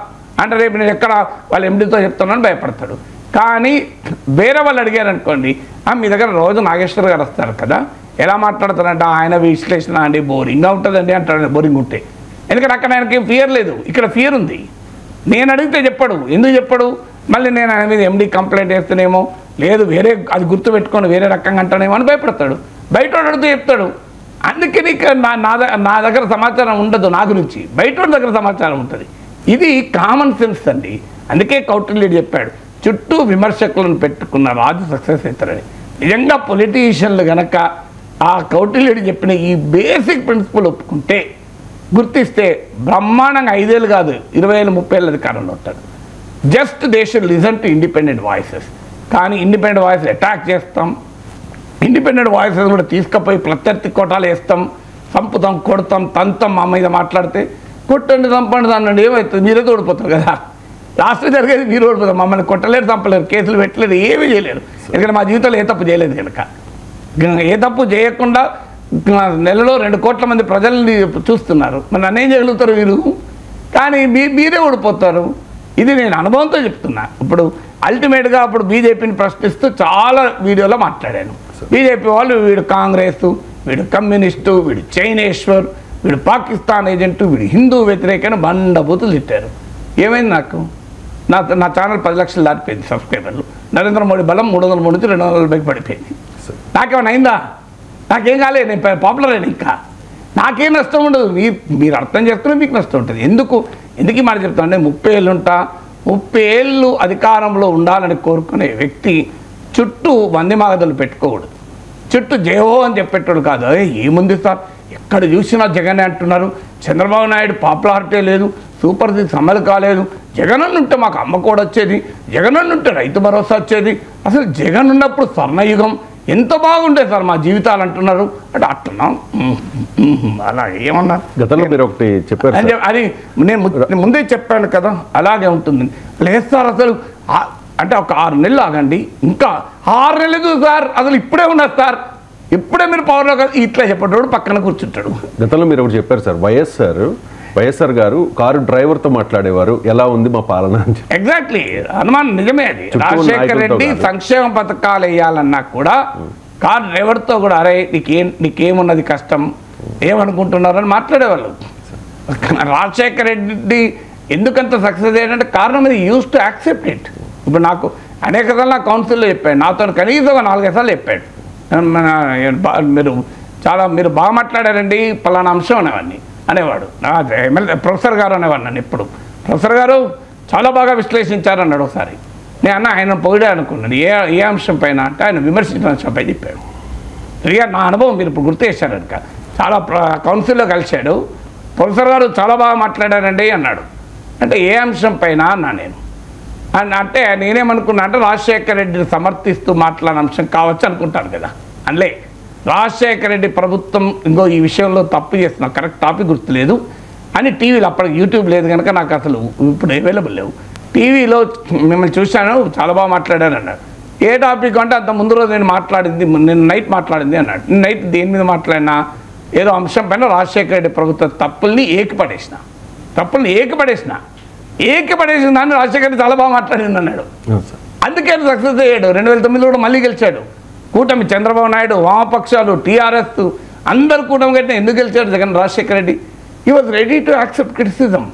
S3: అంటే రేపు నేను ఎక్కడ వాళ్ళ ఎండితో చెప్తున్నాను భయపడతాడు. కానీ వేరే వాళ్ళు అడిగారు అనుకోండి, మీ దగ్గర రోజు నాగేశ్వర్ గారు వస్తారు కదా, ఎలా మాట్లాడతారంటే ఆయన విశ్లేషణ అండి బోరింగ్గా ఉంటుందండి అంటాడు, బోరింగ్ ఉంటే. ఎందుకంటే అక్కడ ఆయనకి ఫియర్ లేదు, ఇక్కడ ఫియర్ ఉంది. నేను అడిగితే చెప్పడు, ఎందుకు చెప్పడు, మళ్ళీ నేను ఆయన మీద ఎండి కంప్లైంట్ చేస్తేనేమో, లేదు వేరే అది గుర్తుపెట్టుకొని వేరే రకంగా అంటానేమో అని భయపడతాడు, బయట అడుగుతూ చెప్తాడు. అందుకే నీకు నా దగ్గర సమాచారం ఉండదు నా గురించి, బయట దగ్గర సమాచారం ఉంటుంది. ఇది కామన్ సెన్స్ అండి. అందుకే కౌటిల్యుడు చెప్పాడు, చుట్టూ విమర్శకులను పెట్టుకున్న రాజు సక్సెస్ అవుతారని. నిజంగా పొలిటీషియన్లు కనుక ఆ కౌటిల్యుడు చెప్పిన ఈ బేసిక్ ప్రిన్సిపల్ ఒప్పుకుంటే, గుర్తిస్తే బ్రహ్మాండంగా 5 ఏళ్ళు కాదు 20 ఏళ్ళు 30 ఏళ్ళ అధికారంలో ఉంటాడు. Just they should listen to independent voices. కానీ ఇండిపెండెంట్ వాయిస్ అటాక్ చేస్తాం, ఇండిపెండెంట్ వాయిసెస్ కూడా తీసుకుపోయి ప్రత్యర్థి కోటాలు వేస్తాం, చంపుతాం, కొడతాం, తంతాం. మా మీద మాట్లాడితే కొట్టండి, చంపండి అనండి, ఏమవుతుంది, మీరే ఓడిపోతారు కదా. లాస్ట్ జరిగేది మీరు ఓడిపోతారు, మమ్మల్ని కొట్టలేరు, చంపలేరు, కేసులు పెట్టలేరు, ఏమీ చేయలేరు. ఎందుకంటే మా జీవితంలో ఏ తప్పు చేయలేదు కనుక. ఏ తప్పు చేయకుండా నెలలో 2 కోట్ల మంది ప్రజల్ని చూస్తున్నారు, మరి నన్నేం చేయగలుగుతారు వీరు. కానీ మీరే ఓడిపోతారు. ఇది నేను అనుభవంతో చెప్తున్నా. ఇప్పుడు అల్టిమేట్గా అప్పుడు బీజేపీని ప్రశ్నిస్తూ చాలా వీడియోలో మాట్లాడాను. బీజేపీ వాళ్ళు వీడు కాంగ్రెస్, వీడు కమ్యూనిస్టు, వీడు చైనేశ్వర్, వీడు పాకిస్తాన్ ఏజెంటు, వీడు హిందూ వ్యతిరేకని బండబూతులు తిట్టారు. ఏమైంది నాకు, నా ఛానల్ 10 లక్షలు దాటిపోయింది సబ్స్క్రైబర్లు. నరేంద్ర మోడీ బలం 303 నుంచి 240 పడిపోయింది. నాకేమైనా అయిందా, నాకేం కాలేదు, నేను పాపులర్ అయినా. ఇంకా నాకేం నష్టం ఉండదు, మీరు అర్థం చేసుకుని మీకు నష్టం ఉంటుంది. ఎందుకు ఈ మాట చెప్తా అంటే 30 ఏళ్ళు ఉంటా, 30 ఏళ్ళు అధికారంలో ఉండాలని కోరుకునే వ్యక్తి చుట్టూ వందిమాగదులు పెట్టుకోకూడదు, చుట్టూ జయహో అని చెప్పేటోడు కాదు. ఏముంది సార్, ఎక్కడ చూసినా జగన్ అంటున్నారు, చంద్రబాబు నాయుడు పాపులారిటీ లేదు, సూపర్ 6 అమలు కాలేదు, జగన్ ఉంటే మాకు అమ్మకోడు వచ్చేది, జగన్ ఉంటే రైతు భరోసా వచ్చేది, అసలు జగన్ ఉన్నప్పుడు స్వర్ణయుగం ఎంత బాగుండేది సార్ మా జీవితాలు అంటున్నారు అంటే అట్టున్నాం. అలా ఏమన్నారు
S2: గతంలో మీరు ఒకటి చెప్పారు సార్.
S3: అది నేను ముందే చెప్పాను కదా, అలాగే ఉంటుంది. లేదు సార్ అసలు అంటే ఒక 6 నెలలు ఆగండి, ఇంకా 6 నెలలు సార్ అసలు ఇప్పుడే ఉన్నారు సార్, ఇప్పుడే మీరు పవర్లో ఇట్లా చెప్పేటోడు పక్కన కూర్చుంటాడు.
S2: గతంలో మీరు ఒకటి చెప్పారు సార్, వైఎస్ఆర్ గారు కారు డ్రైవర్తో మాట్లాడేవారు, ఎలా ఉంది మా పాలన అని.
S3: ఎగ్జాక్ట్లీ అనుమానం నిజమే. అది రాజశేఖర రెడ్డి సంక్షేమ పథకాలు వేయాలన్నా కూడా కారు డ్రైవర్తో కూడా అరే నీకేమున్నది కష్టం ఏమనుకుంటున్నారని మాట్లాడేవాళ్ళు. రాజశేఖర రెడ్డి ఎందుకంత సక్సెస్ అయ్యాడంటే కారణం అది యూస్ టు యాక్సెప్ట్ ఇట్. ఇప్పుడు నాకు అనేక సార్లు నా కౌన్సిల్లో చెప్పాడు, నాతో కనీసం 4-5 సార్లు చెప్పాడు, మీరు బాగా మాట్లాడారండి పలానా అంశం అనేవాడిని అనేవాడు. ఎమ్మెల్యే ప్రొఫెసర్ గారు అనేవాడు నన్ను ఎప్పుడు, ప్రొఫెసర్ గారు చాలా బాగా విశ్లేషించారన్నాడు ఒకసారి. నేను అన్న ఆయన పొగిడే అనుకున్నాను. ఏ అంశం పైన అంటే ఆయన విమర్శించిన అంశంపై చెప్పాడు. రియల్ నా అనుభవం మీరు ఇప్పుడు గుర్తు చేశారు కనుక చాలా కౌన్సిల్లో కలిశాడు. ప్రొఫెసర్ గారు చాలా బాగా మాట్లాడారండి అన్నాడు. అంటే ఏ అంశం పైన అన్నా నేను అంటే నేనేమనుకున్నా అంటే రాజశేఖర రెడ్డిని సమర్థిస్తూ మాట్లాడిన అంశం కావచ్చు అనుకుంటాను కదా. అందులో రాజశేఖర రెడ్డి ప్రభుత్వం ఇంకో ఈ విషయంలో తప్పు చేస్తున్నా, కరెక్ట్ టాపిక్ గుర్తులేదు అని టీవీలో, అప్పటికి యూట్యూబ్ లేదు కనుక నాకు అసలు ఇప్పుడు అవైలబుల్ లేవు, టీవీలో మిమ్మల్ని చూశాను చాలా బాగా మాట్లాడారు అన్నాడు. ఏ టాపిక్ అంటే అంత ముందు రోజు నేను నైట్ మాట్లాడింది అన్నాడు. నైట్ దేని మీద మాట్లాడినా ఏదో అంశం పైన రాజశేఖర రెడ్డి ప్రభుత్వ తప్పుల్ని ఏకిపడేసిన దాన్ని రాజశేఖర రెడ్డి చాలా బాగా మాట్లాడింది అన్నాడు. అందుకే సక్సెస్ అయ్యాడు. 2009 కూడా మళ్ళీ గెలిచాడు. కూటమి చంద్రబాబు నాయుడు, వామపక్షాలు, టీఆర్ఎస్ అందరు కూటమి కట్టిన ఎందుకు గెలిచాడు Jagan Rajasekhara Reddy? He was ready to accept criticism,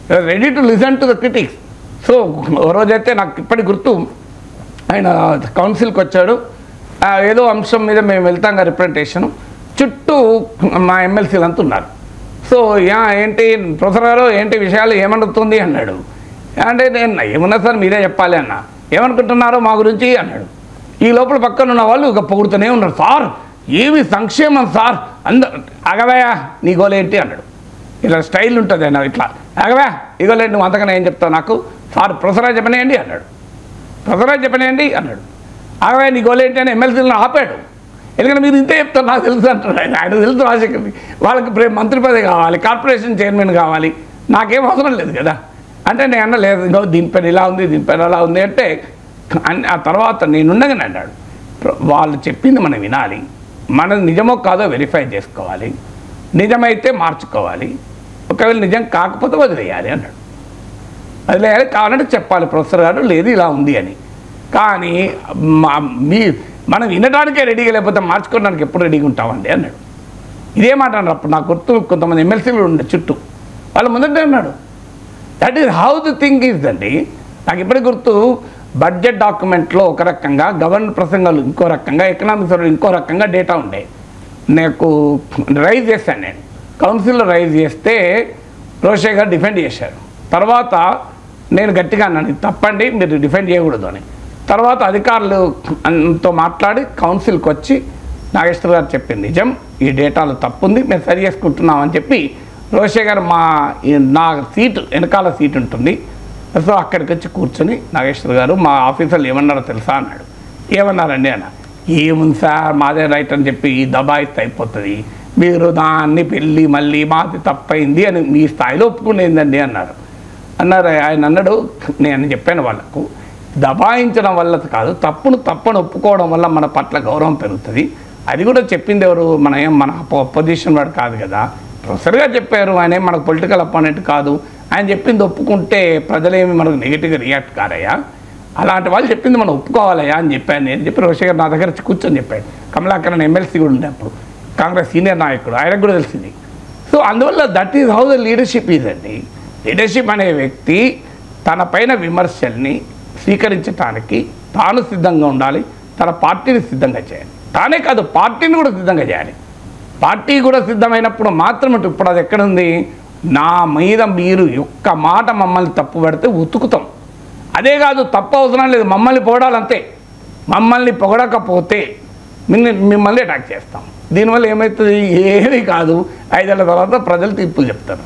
S3: he was ready to listen to the critics. So ఓ రోజైతే నాకు ఇప్పటికి గుర్తు, ఆయన కౌన్సిల్కి వచ్చాడు, ఏదో అంశం మీద మేము వెళ్తాం రిప్రజెంటేషన్, చుట్టూ మా ఎమ్మెల్సీలు అంతా ఉన్నారు. సో ఏంటి ప్రొఫెసర్ గారు ఏంటి విషయాలు ఏమనుతుంది అన్నాడు. అంటే నేను ఏమన్నా సార్ మీరే చెప్పాలి అన్న, ఏమనుకుంటున్నారో మా గురించి అన్నాడు. ఈ లోపల పక్కన ఉన్న వాళ్ళు ఇక పొగుడుతూనే ఉన్నారు, సార్ ఏమి సంక్షేమం సార్, అగవయా నీ గోలేంటి అన్నాడు. ఇలా స్టైల్ ఉంటుంది అన్న, ఇట్లా అగవా ఈ గోలేంటి నువ్వు అంతకన్నా ఏం చెప్తావు నాకు, సార్ ప్రొఫెసర్ చెప్పనేయండి అన్నాడు. అగవా నీ గోలేంటి అని ఎమ్మెల్సీలను ఆపాడు. ఎందుకంటే మీరు ఇంతే చెప్తారు నాకు తెలుసు అంటారు. ఆయన తెలుసు రాజశేఖర్, వాళ్ళకి మంత్రి పదవి కావాలి, కార్పొరేషన్ చైర్మన్ కావాలి, నాకేం అవసరం లేదు కదా అంటే నేను అన్న లేదు, ఇంకో దీనిపైన ఇలా ఉంది దీనిపైన అలా ఉంది అంటే ఆ తర్వాత నేనుండగానే అన్నాడు, వాళ్ళు చెప్పింది మనం వినాలి, మనం నిజమో కాదో వెరిఫై చేసుకోవాలి, నిజమైతే మార్చుకోవాలి, ఒకవేళ నిజం కాకపోతే వదిలేయాలి అన్నాడు. వదిలేయాలి కావాలంటే చెప్పాలి ప్రొఫెసర్ గారు లేదు ఇలా ఉంది అని. కానీ మనం వినడానికే రెడీగా లేకపోతే మార్చుకోవడానికి ఎప్పుడు రెడీగా ఉంటామండి అన్నాడు. ఇదే మాట అన్నారు. అప్పుడు నాకు గుర్తు కొంతమంది ఎమ్మెల్సీలు ఉండే చుట్టూ వాళ్ళు ముందంటే అన్నాడు. That is how the thing is అండి. నాకు ఇప్పటికి గుర్తు, బడ్జెట్ డాక్యుమెంట్లో ఒక రకంగా, గవర్నర్ ప్రసంగాలు ఇంకో రకంగా, ఎకనామిక్స్ ఇంకో రకంగా డేటా ఉండే. నాకు రైజ్ చేశాను నేను కౌన్సిల్లో, రైజ్ చేస్తే రోషే గారు డిఫెండ్ చేశారు. తర్వాత నేను గట్టిగా అన్నాను తప్పండి మీరు డిఫెండ్ చేయకూడదు అని. తర్వాత అధికారులతో మాట్లాడి కౌన్సిల్కి వచ్చి నాగేశ్వర గారు చెప్పింది నిజం, ఈ డేటాలో తప్పుంది, మేము సరి చేసుకుంటున్నామని చెప్పి రోషే గారు నా సీటు వెనకాల సీటు ఉంటుంది, సో అక్కడికి వచ్చి కూర్చొని నాగేశ్వర గారు మా ఆఫీసర్లు ఏమన్నారో తెలుసా అన్నాడు. ఏమన్నారండి అన్న, ఏముంది సార్ మాదే రైట్ అని చెప్పి దబాయిస్తే అయిపోతుంది, మీరు దాన్ని పెళ్ళి మళ్ళీ మాది తప్పైంది అని మీ స్థాయిలో ఒప్పుకునేందండి అన్నారు. ఆయన అన్నాడు, నేను చెప్పాను వాళ్ళకు దబాయించడం వల్ల కాదు, తప్పని ఒప్పుకోవడం వల్ల మన పట్ల గౌరవం పెరుగుతుంది. అది కూడా చెప్పింది ఎవరు, మన అపోజిషన్ వాడు కాదు కదా, ప్రొఫెసర్గా చెప్పారు, ఆయన మనకు పొలిటికల్ అపోనెంట్ కాదు, ఆయన చెప్పింది ఒప్పుకుంటే ప్రజలేమి మనకు నెగిటివ్గా రియాక్ట్ కారయ్యా, అలాంటి వాళ్ళు చెప్పింది మనం ఒప్పుకోవాలయ్యా అని చెప్పాను నేను చెప్పి రోషే గారు నా దగ్గర కూర్చొని చెప్పాడు. కమలాకరన్ ఎమ్మెల్సీ కూడా ఉండే అప్పుడు, కాంగ్రెస్ సీనియర్ నాయకుడు, ఆయనకు కూడా తెలిసింది. సో అందువల్ల that is how the leadership is అండి. లీడర్షిప్ అనే వ్యక్తి తన పైన విమర్శల్ని స్వీకరించడానికి తాను సిద్ధంగా ఉండాలి, తన పార్టీని సిద్ధంగా చేయాలి, తానే కాదు పార్టీని కూడా సిద్ధంగా చేయాలి. పార్టీ కూడా సిద్ధమైనప్పుడు మాత్రమే. ఇప్పుడు అది ఎక్కడుంది, నా మీద మీరు ఒక్క మాట మమ్మల్ని తప్పు పడితే ఉతుకుతాం, అదే కాదు తప్పు అవసరం లేదు, మమ్మల్ని పొగడాలంతే, మమ్మల్ని పొగడకపోతే మిమ్మల్ని అటాక్ చేస్తాం. దీనివల్ల ఏమవుతుంది, ఏమీ కాదు, 5 ఏళ్ల తర్వాత ప్రజలు తీర్పులు చెప్తారు.